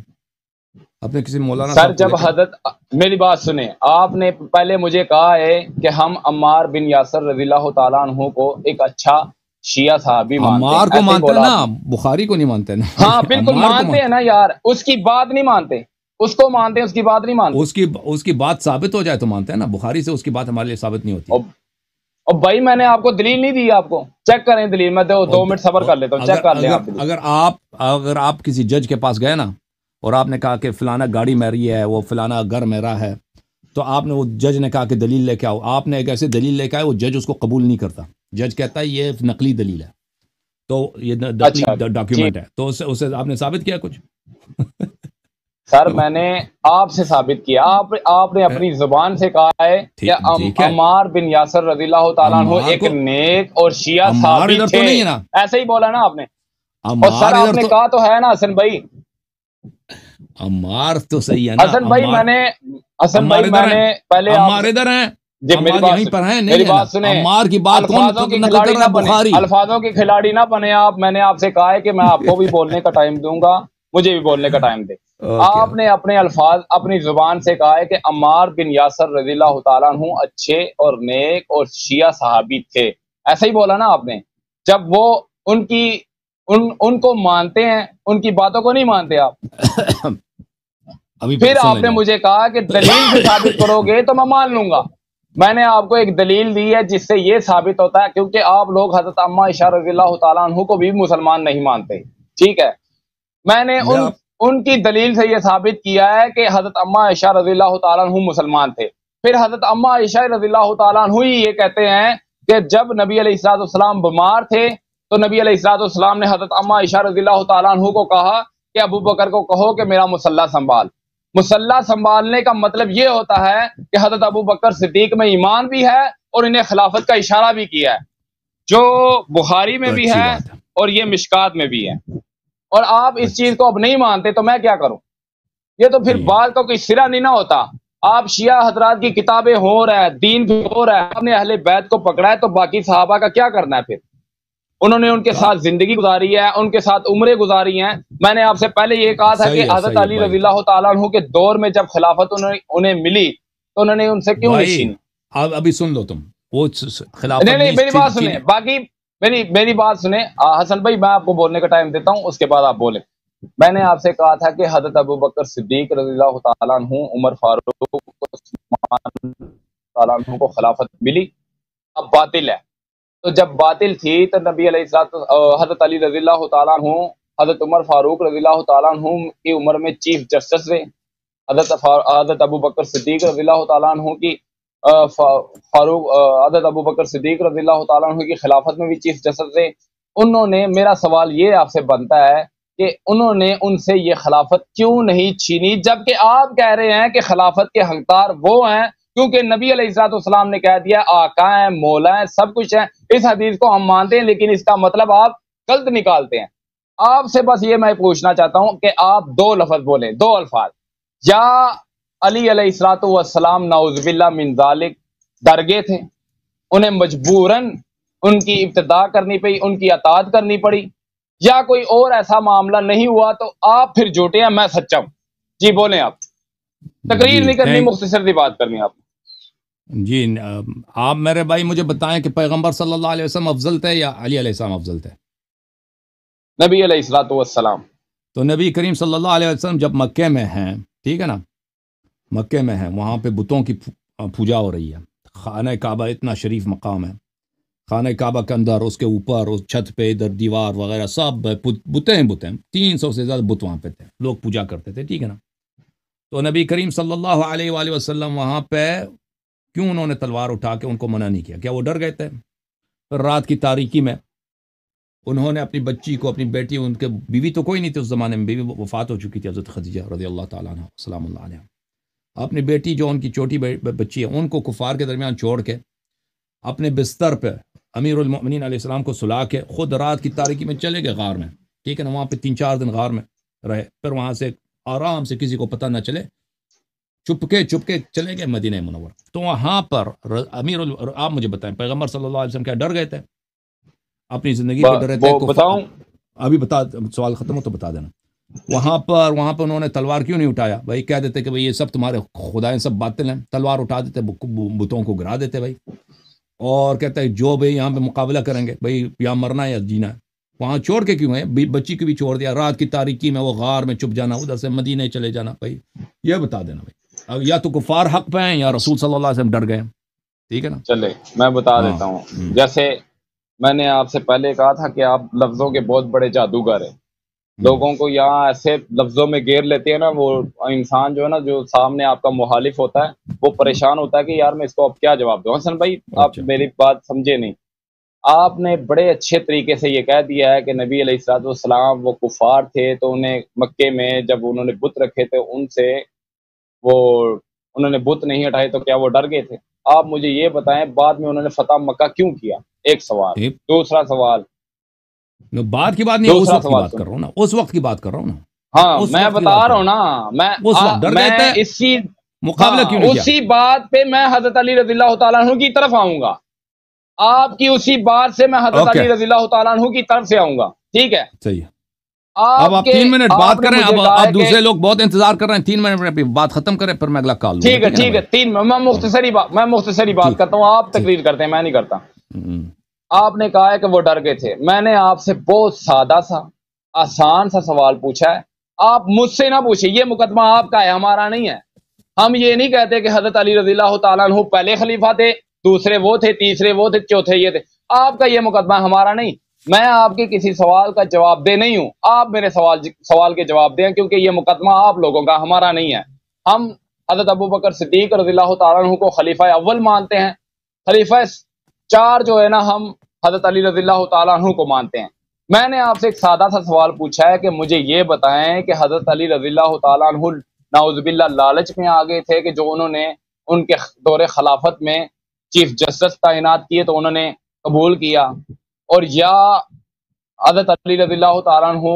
S2: اپنے کسی مولانا
S1: سر۔ جب حضرت، میری بات سنیں، آپ نے پہلے مجھے کہا ہے کہ ہم عمار بن یاسر رضی اللہ تعالیٰ عنہ کو ایک اچھا شیعہ صحابی مانتے ہیں،
S2: عمار کو مانتے ہیں نا، بخاری کو نہیں مانتے نا۔
S1: ہاں بالکل مانتے ہیں نا یار، اس کی بات نہیں مانتے، اس کو مانتے ہیں، اس کی بات نہیں مانتے۔
S2: اس کی بات ثابت ہو جائے تو مانتے ہیں نا، بخاری سے اس کی بات ہمارے لیے ثابت نہیں ہوتی۔
S1: اور بھائی میں نے آپ کو دلیل نہیں دی، آپ کو چیک کریں دلیل، میں 2 منٹ صبر کر لیتا ہوں، چیک کر لیں آپ۔
S2: اگر آپ کسی جج کے پاس گئے نا اور آپ نے کہا کہ فلانا گاڑی میری ہے، وہ فلانا گھر میرا ہے، تو آپ نے، وہ جج نے کہا کہ دلیل لے کے آؤ، آپ نے ایک ایسے دلیل لے کے آئے، وہ جج اس کو قبول نہیں کرتا، جج کہتا ہے یہ نقلی دلیل ہے، تو یہ نقلی ڈاکیومنٹ ہے، تو اسے آپ نے ثابت کیا کچھ؟
S1: سر میں نے آپ سے ثابت کیا، آپ نے اپنی زبان سے کہا ہے کہ عمار بن یاسر رضی اللہ تعالیٰ عنہ ایک نیک اور شیعہ صحابی تھے، ایسے ہی بولا نا آپ نے، اور سر آپ نے کہا تو ہے نا حسن بھائی،
S2: عمار تو صحیح ہے نا
S1: حسن بھائی، میں نے پہلے
S2: عمار ادھر ہیں
S1: جی میری بات سنیں،
S2: عمار کی بات
S1: الفاظوں کے کھلاڑی نہ بنے آپ، میں نے آپ سے کہا ہے کہ میں آپ کو بھی بولنے کا ٹائم دوں گا، مجھے بھی بولنے کا ٹائم دے۔ آپ نے اپنے الفاظ اپنی زبان سے کہا ہے کہ عمار بن یاسر رضی اللہ تعالیٰ عنہ اچھے اور نیک اور شیعہ صحابی تھے، ایسا ہی بولا نا آپ نے۔ جب وہ ان کو مانتے ہیں، ان کی باتوں کو نہیں مانتے آپ، پھر آپ نے مجھے کہا کہ دلیل سے ثابت کرو گے تو میں مان لوں گا۔ میں نے آپ کو ایک دلیل دی ہے جس سے یہ ثابت ہوتا ہے، کیونکہ آپ لوگ حضرت عمہ عائشہ رضی اللہ تعالیٰ عنہ کو بھی مسلمان نہیں مانتے، ٹھیک ہے۔ میں نے ان کی دلیل سے یہ ثابت کیا ہے کہ حضرت عمہ عائشہ رضی اللہ تعالیٰ عنہ مسلمان تھے۔ پھر حضرت عمہ عائشہ رضی اللہ تعالیٰ عنہ ہی یہ کہتے ہیں کہ جب نبی علیہ الصلوۃ والسلام بیمار تھے تو نبی علیہ الصلوۃ والسلام نے حضرت عمہ عائشہ رضی اللہ تعالیٰ عنہ کو کہا کہ ابو بکر کو کہو کہ میرا مصلی سنبھال۔ مصلی سنبھالنے کا مطلب یہ ہوتا ہے کہ حضرت ابو بکر صدیق میں ایمان بھی ہے اور انہیں خلافت کا اشارہ بھی کیا ہے، جو بخاری میں بھی ہے اور یہ مشکات میں بھی ہے، اور آپ اس چیز کو اب نہیں مانتے تو میں کیا کروں؟ یہ تو پھر بات کا کوئی سرا نہیں نہ ہوتا۔ آپ شیعہ حضرات کی کتابیں ہو رہا ہے، دین بھی ہو رہا ہے، آپ نے اہل بیت کو پکڑا ہے، تو باقی صحابہ کا کیا کرنا ہے پھر؟ انہوں نے ان کے ساتھ زندگی گزاری ہے، ان کے ساتھ عمریں گزاری ہیں. میں نے آپ سے پہلے یہ کہا تھا کہ حضرت علی رضی اللہ تعالیٰ عنہ کے دور میں جب خلافت انہیں ملی تو انہوں نے ان سے کیوں نہیں چھینی؟
S2: ابھی سن لو تم وہ خلافت.
S1: نہیں میری بات سنیں، باقی میری بات سنیں حسن بھائی، میں آپ کو بولنے کا ٹائم دیتا ہوں، اس کے بعد آپ بولیں. میں نے آپ سے کہا تھا کہ حضرت ابوبکر صدیق رضی اللہ تعالیٰ عنہ، عمر فاروق، عثمان تعالیٰ عنہ کو خلافت ملی، اب باطل ہے. تو جب باطل تھی تو نبی علیہ الصلوۃ حضرت علی رضی اللہ تعالیٰ عنہ، حضرت عمر فاروق رضی اللہ تعالیٰ عنہ کی عمر میں چیف جسٹس رہے. حضرت ابوبکر صدیق رضی اللہ تعالیٰ عنہ کی حضرت ابوبکر صدیق رضی اللہ تعالیٰ عنہ کی خلافت میں بھی چیف جسٹس رہے. انہوں نے، میرا سوال یہ آپ سے بنتا ہے کہ انہوں نے ان سے یہ خلافت کیوں نہیں چھینی، جبکہ آپ کہہ رہے ہیں کہ خلافت کے حقدار وہ ہیں کیونکہ نبی علیہ الصلوۃ والسلام نے کہہ دیا آقا ہیں، مولا ہیں، سب کچھ ہیں. اس حدیث کو ہم مانتے ہیں، لیکن اس کا مطلب آپ غلط نکالتے ہیں. آپ سے بس یہ میں پوچھنا چاہتا ہوں کہ آپ دو لفظ بولیں، دو الفاظ. یا علی علیہ الصلوۃ والسلام نعوذ باللہ من ذالک ڈر گئے تھے، انہیں مجبوراً ان کی ابتداء کرنی پڑی، ان کی اطاعت کرنی پڑی، یا کوئی اور ایسا معاملہ نہیں ہوا تو آپ پھر جھوٹے ہیں، میں سچا ہوں. جی بولیں. آپ تقریر نہیں کرنی، مختصر سی بات کرنی آپ.
S2: جی آپ میرے بھائی مجھے بتائیں کہ پیغمبر صلی اللہ علیہ وسلم افضل تھے یا علی علیہ السلام افضل تھے؟
S1: نبی علیہ الصلوۃ والسلام.
S2: تو نبی کریم صلی اللہ علیہ وسلم جب مکے میں ہیں، ٹھیک ہے نا، مکے میں ہیں، وہاں پہ بتوں کی پوجا ہو رہی ہے. خانہ کعبہ اتنا شریف مقام ہے، خانہ کعبہ کے اندر، اس کے اوپر، اس چھت پہ، ادھر دیوار وغیرہ سب بتیں 300 سے زیادہ بت وہاں پہ تھے، لوگ پوجا کرتے تھے، ٹھیک ہے نا. تو نبی کریم صلی اللہ علیہ وآلہ وسلم وہاں پہ کیوں انہوں نے تلوار اٹھا کے ان کو منع نہیں کیا؟ کیا وہ ڈر گئے تھے؟ پھر رات کی تاریکی میں انہوں نے اپنی بچی کو، اپنی بیٹی، ان کے بیوی تو کوئی نہیں تھی اس زمانے میں، بیوی وفات ہو چکی تھی، حضرت خدیجہ رضی اللہ تعالیٰ عنہ سلام اللہ علیہ. اپنی بیٹی جو ان کی چھوٹی بچی ہے، ان کو کفار کے درمیان چھوڑ کے اپنے بستر پہ امیر المؤمنین علیہ السلام کو سلا کے خود رات کی تاریکی میں چلے گئے غار میں، ٹھیک ہے نا. وہاں پہ 3-4 دن غار میں رہے، پھر وہاں سے آرام سے کسی کو پتہ نہ چلے چپ کے چلے گئے مدینہ منور. تو وہاں پر آپ مجھے بتائیں پیغمبر صلی اللہ علیہ وسلم کیا ڈر گئے تھے؟ اپنی زندگی پہ ڈر رہے تھے؟
S1: بتاؤں
S2: ابھی بتا، سوال ختم ہو تو بتا دینا. وہاں پر انہوں نے تلوار کیوں نہیں اٹھایا؟ بھائی کہہ دیتے کہ بھائی یہ سب تمہارے خدائیں سب باطل ہیں، تلوار اٹھا دیتے، بتوں کو گرا دیتے بھائی، اور کہتے ہیں جو بھائی یہاں پہ مقابلہ کریں گے، بھائی یا مرنا ہے یا جینا ہے. وہاں چھوڑ کے کیوں ہے؟ بچی کو بھی چھوڑ دیا، رات کی تاریکی میں وہ غار میں چھپ جانا، ادھر سے مدینے چلے جانا. بھائی یہ بتا دینا بھائی، یا تو کفار حق پہ ہیں یا رسول صلی اللہ علیہ وسلم ڈر گئے، ٹھیک ہے نا.
S1: چلے میں بتا دیتا ہوں. جیسے میں نے آپ سے پہلے کہا تھا کہ آپ لفظوں کے بہت بڑے جادوگر ہیں، لوگوں کو یہاں ایسے لفظوں میں گھیر لیتے ہیں نا. وہ انسان جو ہے نا، جو سامنے آپ کا مخالف ہوتا ہے، وہ پریشان ہوتا ہے کہ یار میں اس کو اب کیا جواب دوں. حسن بھائی آپ میری بات سمجھے نہیں. آپ نے بڑے اچھے طریقے سے یہ کہہ دیا ہے کہ نبی علیہ الصلوۃ والسلام وہ کفار تھے، تو انہیں مکے میں جب انہوں نے بت رکھے تھے، ان سے انہوں نے بت نہیں ہٹائے تو کیا وہ ڈر گئے تھے؟ آپ مجھے یہ بتائیں بعد میں انہوں نے فتح مکہ کیوں کیا؟ ایک سوال. دوسرا سوال،
S2: بعد کی بات نہیں، اس وقت کی بات کر رہا ہوں نا، اس وقت کی بات کر رہا ہوں نا.
S1: ہاں میں بتا رہا ہوں نا، میں اسی
S2: مقابلہ کیوں نہیں کیا؟
S1: اسی بات پہ میں حضرت علی رضی اللہ تعالیٰ عنہ کی طرف آؤں گا. آپ کی اسی بات سے میں حضرت علی رضی اللہ تعالیٰ عنہ کی طرف سے آؤں گا، ٹھیک ہے؟
S2: صحیح ہے. اب آپ 3 منٹ بات کریں، اب دوسرے لوگ بہت انتظار کر رہے ہیں. 3 منٹ میں بات ختم کریں، پھر میں اگلا کال لوں.
S1: ٹھیک ہے 3 میں مختصری بات کرتا ہوں، آپ تقریر کرتے ہیں، میں نہیں کرتا. آپ نے کہا ہے کہ وہ ڈر گئے تھے. میں نے آپ سے بہت سادہ سا آسان سا سوال پوچھا ہے، آپ مجھ سے نہ پوچھیں. یہ مقدمہ آپ کا ہے، ہمارا نہیں ہے. ہم یہ نہیں کہتے کہ حضرت علی رضی اللہ تعالیٰ عنہ پہلے خلیفہ تھے، دوسرے وہ تھے، تیسرے وہ تھے، چوتھے یہ تھے. آپ کا یہ مقدمہ، ہمارا نہیں. میں آپ کے کسی سوال کا جواب دے نہیں ہوں، آپ میرے سوال کے جواب دیں، کیونکہ یہ مقدمہ آپ لوگوں کا، ہمارا نہیں ہے. ہم حضرت ابوبکر صدیق رضی اللہ تعالیٰ عنہ کو خلیفہ اول مانتے ہیں. خلیفہ 4 جو ہے نا، ہم حضرت علی رضی اللہ تعالیٰ عنہ کو مانتے ہیں. میں نے آپ سے ایک سادہ سا سوال پوچھا ہے کہ مجھے یہ بتائیں کہ حضرت علی رضی اللہ تعالیٰ عنہ نعوذ باللہ لالچ میں آ گئے تھے کہ جو انہوں نے ان کے دور خلافت میں چیف جسٹس تعینات کیے تو انہوں نے قبول کیا، اور یا حضرت علی رضی اللہ تعالیٰ عنہ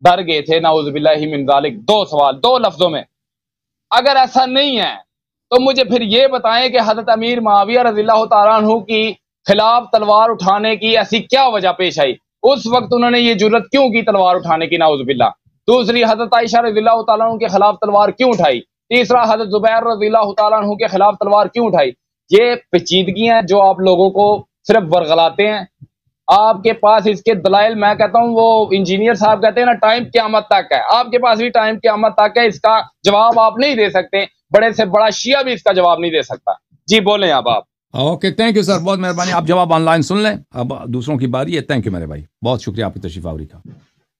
S1: ڈر گئے تھے نعوذ باللہ من ذالک؟ 2 سوال 2 لفظوں میں. اگر ایسا نہیں ہے تو مجھے پھر یہ بتائیں کہ حضرت امیر معاویہ رضی اللہ تعالیٰ عنہ کی خلاف تلوار اٹھانے کی ایسی کیا وجہ پیش آئی؟ اس وقت انہوں نے یہ جرت کیوں کی تلوار اٹھانے کی، نعوذ باللہ؟ دوسری، حضرت عائشہ رضی اللہ تعالیٰ عنہ کے خلاف تلوار کیوں اٹھائی؟ تیسرا، حضرت زبیر رضی اللہ تعالیٰ عنہ کے خلاف تلوار کیوں اٹھائی؟ یہ پیچیدگیاں جو آپ لوگوں کو صرف ورغلاتے ہیں، آپ کے پاس اس کے دلائل، میں کہتا ہوں وہ انجینئر صاحب کہتے ہیں نا ٹائم قیامت تک ہے، آپ کے پاس بھی ٹائم قیامت تک ہے، اس کا جواب آپ نہیں دے سکتے، بڑے سے بڑا شیعہ بھی اس کا جواب نہیں دے سکتا۔ جی بولیں اب آپ۔
S2: اوکے، تھینک یو سر، بہت مہربانی، آپ جواب آن لائن سن لیں، اب دوسروں کی باری ہے۔ تھینک یو میرے بھائی، بہت شکریہ آپ کی تشریف آوری کا،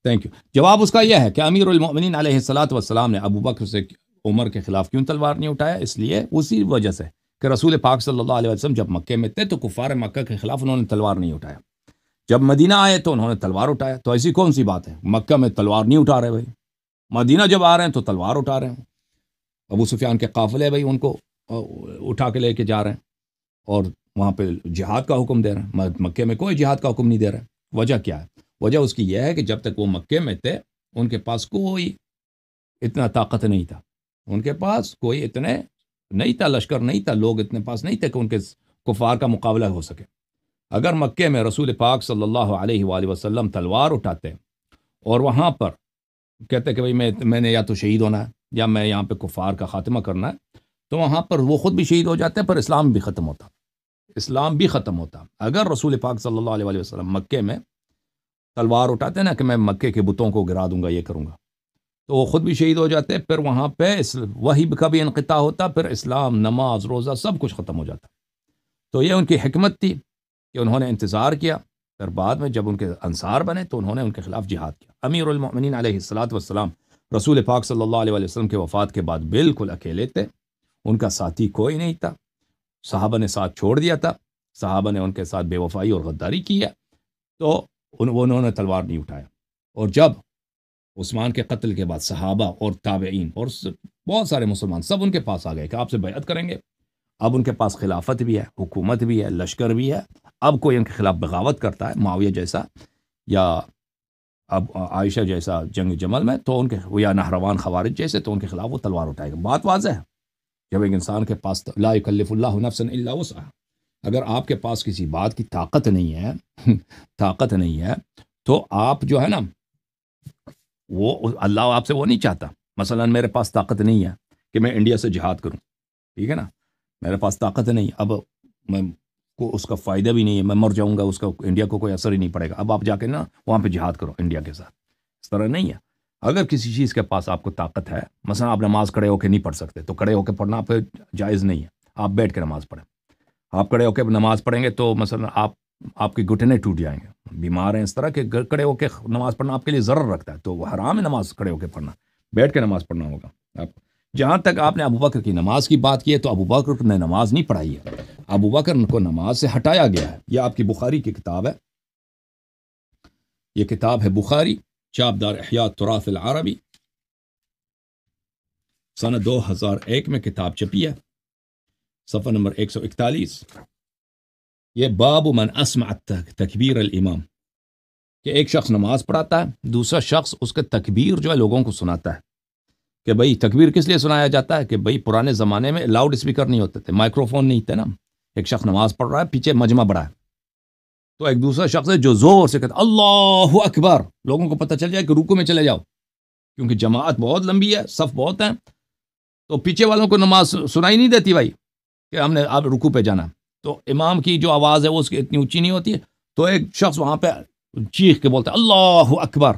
S2: تھینک یو۔ جواب اس کا یہ ہے کہ امیر المؤمنین علیہ الصلوۃ والسلام نے ابو بکر سے عمر کے خلاف کیوں تلوار نہیں اٹھایا؟ اس لیے اسی وجہ سے کہ رسول پاک صلی اللہ علیہ وسلم جب مکے میں تھے تو کفار مکہ کے خلاف انہوں نے تلوار نہیں اٹھایا، جب مدینہ آئے تو انہوں نے تلوار اٹھایا۔ تو ایسی کون سی بات ہے؟ مکہ میں تلوار نہیں اٹھا رہے بھائی، مدینہ جب آ رہے ہیں تو تلوار اٹھا رہے ہیں۔ ابو سفیان کے قافلے بھائی ان کو اٹھا کے لے کے جا رہے ہیں اور وہاں پہ جہاد کا حکم دے رہے ہیں، مکے میں کوئی جہاد کا حکم نہیں دے رہے۔ وجہ کیا ہے؟ وجہ اس کی یہ ہے کہ جب تک وہ مکے میں تھے ان کے پاس کوئی اتنا طاقت نہیں تھا، ان کے پاس کوئی اتنے نہیں تھا، لشکر نہیں تھا، لوگ اتنے پاس نہیں تھے کہ ان کے کفار کا مقابلہ ہو سکے۔ اگر مکے میں رسول پاک صلی اللہ علیہ وآلہ وسلم تلوار اٹھاتے اور وہاں پر کہتے کہ بھئی میں نے یا تو شہید ہونا ہے یا میں یہاں پہ کفار کا خاتمہ کرنا ہے، تو وہاں پر وہ خود بھی شہید ہو جاتے پر اسلام بھی ختم ہوتا، اسلام بھی ختم ہوتا۔ اگر رسول پاک صلی اللہ علیہ وآلہ وسلم مکے میں تلوار اٹھاتے نا کہ میں مکے کے بتوں کو گرا دوں گا، یہ کروں گا، تو وہ خود بھی شہید ہو جاتے، پھر وہاں پہ وہی کا بھی انقطاع ہوتا، پھر اسلام، نماز، روزہ سب کچھ ختم ہو جاتا۔ تو یہ ان کی حکمت تھی کہ انہوں نے انتظار کیا، پھر بعد میں جب ان کے انصار بنے تو انہوں نے ان کے خلاف جہاد کیا۔ امیر المؤمنین علیہ الصلوۃ والسلام رسول پاک صلی اللہ علیہ وسلم کے وفات کے بعد بالکل اکیلے تھے، ان کا ساتھی کوئی نہیں تھا، صحابہ نے ساتھ چھوڑ دیا تھا، صحابہ نے ان کے ساتھ بے وفائی اور غداری کی ہے، تو انہوں نے تلوار نہیں اٹھایا۔ اور جب عثمان کے قتل کے بعد صحابہ اور تابعین اور بہت سارے مسلمان سب ان کے پاس آ گئے کہ آپ سے بیعت کریں گے، اب ان کے پاس خلافت بھی ہے، حکومت بھی ہے، لشکر بھی ہے، اب کوئی ان کے خلاف بغاوت کرتا ہے معاویہ جیسا یا اب عائشہ جیسا جنگ جمل میں، تو ان کے یا نہروان خوارج جیسے، تو ان کے خلاف وہ تلوار اٹھائے گا۔ بات واضح ہے، جب ایک انسان کے پاس لا یکلف اللہ نفسا الا وسعها، اگر آپ کے پاس کسی بات کی طاقت نہیں ہے طاقت نہیں ہے تو آپ جو ہے نا، وہ اللہ آپ سے وہ نہیں چاہتا۔ مثلا میرے پاس طاقت نہیں ہے کہ میں انڈیا سے جہاد کروں، ٹھیک ہے نا، میرے پاس طاقت نہیں، اب میں کو اس کا فائدہ بھی نہیں ہے، میں مر جاؤں گا، اس کا انڈیا کو کوئی اثر ہی نہیں پڑے گا، اب آپ جا کے نا وہاں پہ جہاد کرو انڈیا کے ساتھ، اس طرح نہیں ہے۔ اگر کسی چیز کے پاس آپ کو طاقت ہے، مثلا آپ نماز کھڑے ہو کے نہیں پڑھ سکتے تو کھڑے ہو کے پڑھنا آپ پہ جائز نہیں ہے، آپ بیٹھ کے نماز پڑھیں۔ آپ کھڑے ہو کے نماز پڑھیں گے تو مثلا آپ کے گھٹنے ٹوٹ جائیں گے، بیمار ہیں اس طرح کہ کھڑے ہو کے نماز پڑھنا آپ کے لیے ضرر رکھتا ہے، تو وہ حرام ہے نماز کھڑے ہو کے پڑھنا، بیٹھ کے نماز پڑھنا ہوگا آپ۔ جہاں تک آپ نے ابو بکر کی نماز کی بات کی ہے، تو ابو بکر نے نماز نہیں پڑھائی ہے، ابو بکر کو نماز سے ہٹایا گیا ہے۔ یہ آپ کی بخاری کی کتاب ہے، یہ کتاب ہے بخاری، چاپ دار احیاء التراث العربی، سنہ 2001 میں کتاب چھپی ہے، صفحہ نمبر 141۔ یہ باب من اسمع تکبیر الامام، کہ ایک شخص نماز پڑھاتا ہے، دوسرا شخص اس کے تکبیر جو ہے لوگوں کو سناتا ہے۔ کہ بھئی تکبیر کس لیے سنایا جاتا ہے؟ کہ بھئی پرانے زمانے میں لاؤڈ اسپیکر نہیں ہوتے تھے، مائکرو فون نہیں تھے نا، ایک شخص نماز پڑھ رہا ہے، پیچھے مجمع بڑا ہے، تو ایک دوسرا شخص ہے جو زور سے کہتا اللہ اکبر، لوگوں کو پتہ چل جائے کہ رکوع میں چلے جاؤ، کیونکہ جماعت بہت لمبی ہے، صف بہت ہیں، تو پیچھے والوں کو نماز سنائی نہیں دیتی بھائی کہ ہم نے اب رکوع پہ جانا، تو امام کی جو آواز ہے وہ اس کی اتنی اونچی نہیں ہوتی ہے، تو ایک شخص وہاں پہ چیخ کے بولتا ہے اللہ اکبر،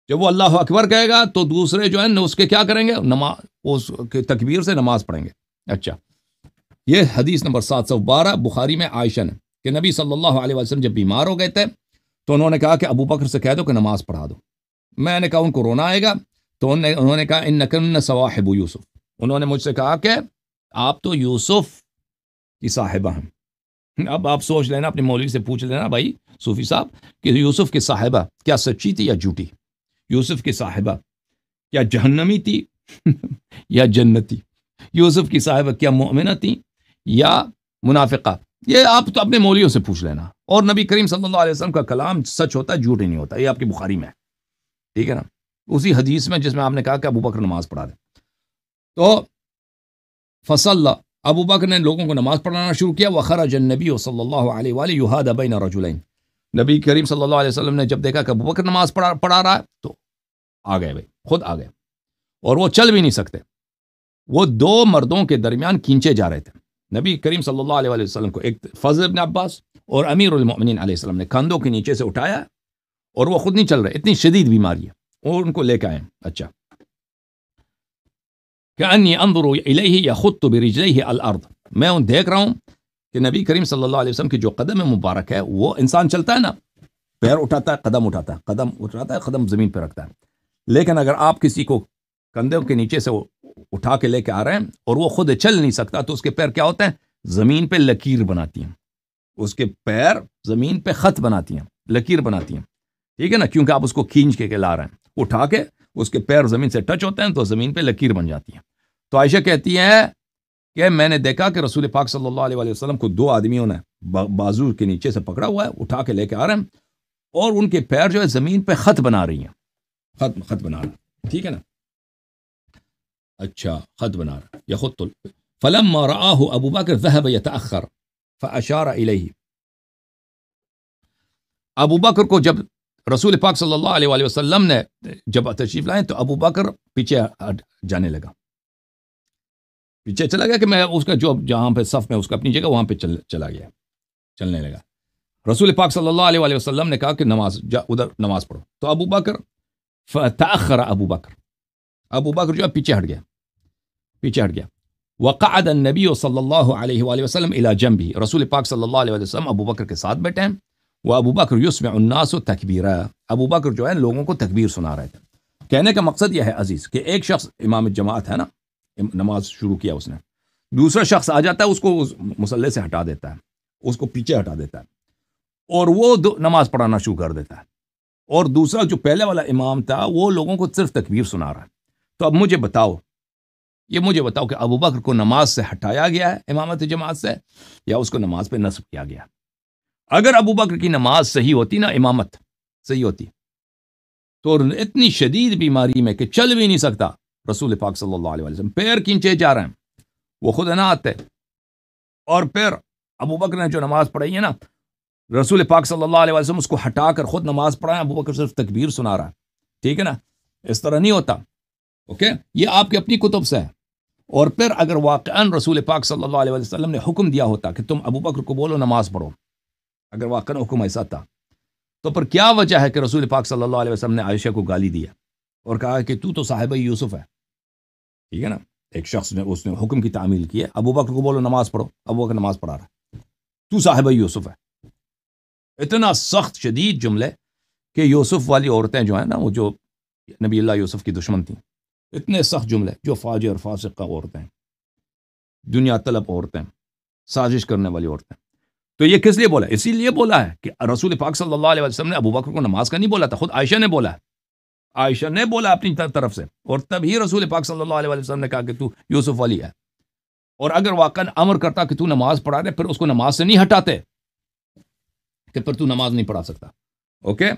S2: جب وہ اللہ اکبر کہے گا تو دوسرے جو ہیں اس کے کیا کریں گے؟ نماز اس کے تکبیر سے نماز پڑھیں گے۔ اچھا، یہ حدیث نمبر 712 بخاری میں عائشہ نے، کہ نبی صلی اللہ علیہ وسلم جب بیمار ہو گئے تھے تو انہوں نے کہا کہ ابو بکر سے کہہ دو کہ نماز پڑھا دو۔ میں نے کہا ان کو رونا آئے گا، تو انہوں نے کہا انکن صواحب یوسف، انہوں نے مجھ سے کہا کہ آپ تو یوسف کی صاحبہ ہیں۔ اب آپ سوچ لینا، اپنے مولوی سے پوچھ لینا بھائی صوفی صاحب کہ یوسف کی صاحبہ کیا سچی تھی یا جھوٹی؟ یوسف کی صاحبہ کیا جہنمی تھی یا جنتی؟ یوسف کی صاحبہ کیا مومنہ تھی یا منافقہ؟ یہ آپ تو اپنے مولویوں سے پوچھ لینا، اور نبی کریم صلی اللہ علیہ وسلم کا کلام سچ ہوتا ہے، جھوٹ ہی نہیں ہوتا، یہ آپ کی بخاری میں ہے، ٹھیک ہے نا، اسی حدیث میں جس میں آپ نے کہا کہ ابو بکر نماز پڑھا دے۔ تو فصلى ابو بکر نے لوگوں کو نماز پڑھانا شروع کیا وخرج النبی صلی اللہ علیہ وآلہ یہاد بین رجلین نبی کریم صلی اللہ علیہ وسلم نے جب دیکھا کہ ابو بکر نماز پڑھا رہا ہے تو آ گئے بھائی خود آ گئے اور وہ چل بھی نہیں سکتے وہ دو مردوں کے درمیان کھینچے جا رہے تھے نبی کریم صلی اللہ علیہ وسلم کو ایک فضل بن عباس اور امیر المؤمنین علیہ السلام نے کندھوں کے نیچے سے اٹھایا اور وہ خود نہیں چل رہے اتنی شدید بیماری ہے اور ان کو لے کے آئے اچھا کأنی انظر الیہ یخط برجلیہ الارض میں دیکھ رہا ہوں کہ نبی کریم صلی اللہ علیہ وسلم کی جو قدم مبارک ہے وہ انسان چلتا ہے نا پیر اٹھاتا ہے قدم زمین پہ رکھتا ہے لیکن اگر آپ کسی کو کندھوں کے نیچے سے اٹھا کے لے کے آ رہے ہیں اور وہ خود چل نہیں سکتا تو اس کے پیر کیا ہوتے ہیں زمین پہ لکیر بناتی ہیں اس کے پیر زمین پہ خط بناتی ہیں لکیر بناتی ہیں ٹھیک ہے نا کیونکہ آپ اس کو کھینچ کے لا رہے ہیں اٹھا کے اس کے پیر زمین سے ٹچ ہوتے ہیں تو زمین پہ لکیر بن جاتی ہیں تو عائشہ کہتی ہیں کہ میں نے دیکھا کہ رسول پاک صلی اللہ علیہ وسلم کو دو آدمیوں نے بازو کے نیچے سے پکڑا ہوا ہے اٹھا کے لے کے آ رہے ہیں اور ان کے پیر جو ہے زمین پہ خط بنا رہی ہیں خط بنا رہا ٹھیک ہے نا اچھا خط بنا رہا یخط فلما رآہ ابو بکر ذهب يتأخر فأشار الیہ ابو بکر کو جب رسول پاک صلی اللہ علیہ وسلم نے جب تشریف لائے تو ابو بکر پیچھے جانے لگا پیچھے چلا گیا کہ میں اس کا جو جہاں پہ صف میں اس کا اپنی جگہ وہاں پہ چلا گیا چلنے لگا رسول پاک صلی اللہ علیہ وسلم نے کہا کہ ادھر نماز پڑھو تو ابو بکر فتأخر ابو بکر جو ہے پیچھے ہٹ گیا وقعد النبی صلی اللہ علیہ وسلم الی جنبہ رسول پاک صلی اللہ علیہ وسلم ابو بکر کے ساتھ بیٹھے ہیں وہ ابو بکر یسمع الناس تکبیرا ابو بکر جو ہے لوگوں کو تکبیر سنا رہے تھے کہنے کا مقصد یہ ہے عزیز کہ ایک شخص امام جماعت ہے نا نماز شروع کیا اس نے دوسرا شخص آ جاتا ہے اس کو مصلی سے ہٹا دیتا ہے اس کو پیچھے ہٹا دیتا ہے اور وہ نماز پڑھانا شروع کر دیتا ہے اور دوسرا جو پہلے والا امام تھا وہ لوگوں کو صرف تکبیر سنا رہا ہے تو اب مجھے بتاؤ کہ ابو بکر کو نماز سے ہٹایا گیا ہے امامت جماعت سے یا اس کو نماز پہ نصب کیا گیا اگر ابو بکر کی نماز صحیح ہوتی نا امامت صحیح ہوتی تو اتنی شدید بیماری میں کہ چل بھی نہیں سکتا رسول پاک صلی اللہ علیہ وسلم پیر کھینچے جا رہے ہیں وہ خود نہ آتے اور پھر ابو بکر نے جو نماز پڑھائی ہے نا رسول پاک صلی اللہ علیہ وسلم اس کو ہٹا کر خود نماز پڑھائیں ابو بکر صرف تکبیر سنا رہا ہے ٹھیک ہے نا اس طرح نہیں ہوتا اوکے یہ آپ کی اپنی کتب سے ہے اور پھر اگر واقعاً رسول پاک صلی اللہ علیہ وسلم نے حکم دیا ہوتا کہ تم ابو بکر کو بولو نماز پڑھو اگر واقعاً حکم ایسا تھا تو پر کیا وجہ ہے کہ رسول پاک صلی اللہ علیہ وسلم نے عائشہ کو گالی دیا اور کہا کہ تو صاحبہ یوسف ہے ٹھیک ہے نا ایک شخص نے اس نے حکم کی تعمیل کی ہے ابو بکر کو بولو نماز پڑھو ابو بکر نماز پڑھا رہا تو صاحبہ یوسف ہے اتنا سخت شدید جملے کہ یوسف والی عورتیں جو ہیں نا وہ جو نبی اللہ یوسف کی دشمن تھیں اتنے سخت جملے جو فاجر فاسقہ عورتیں دنیا طلب عورتیں سازش کرنے والی عورتیں تو یہ کس لیے بولا اسی لیے بولا ہے کہ رسول پاک صلی اللہ علیہ وسلم نے ابو بکر کو نماز کا نہیں بولا تھا خود عائشہ نے بولا ہے عائشہ نے بولا اپنی طرف سے اور تب ہی رسول پاک صلی اللہ علیہ وسلم نے کہا کہ تو یوسف والی ہے اور اگر واقعاً امر کرتا کہ تو نماز پڑھا دے پھر اس کو نماز سے نہیں ہٹاتے کہ پھر تو نماز نہیں پڑھا سکتا اوکے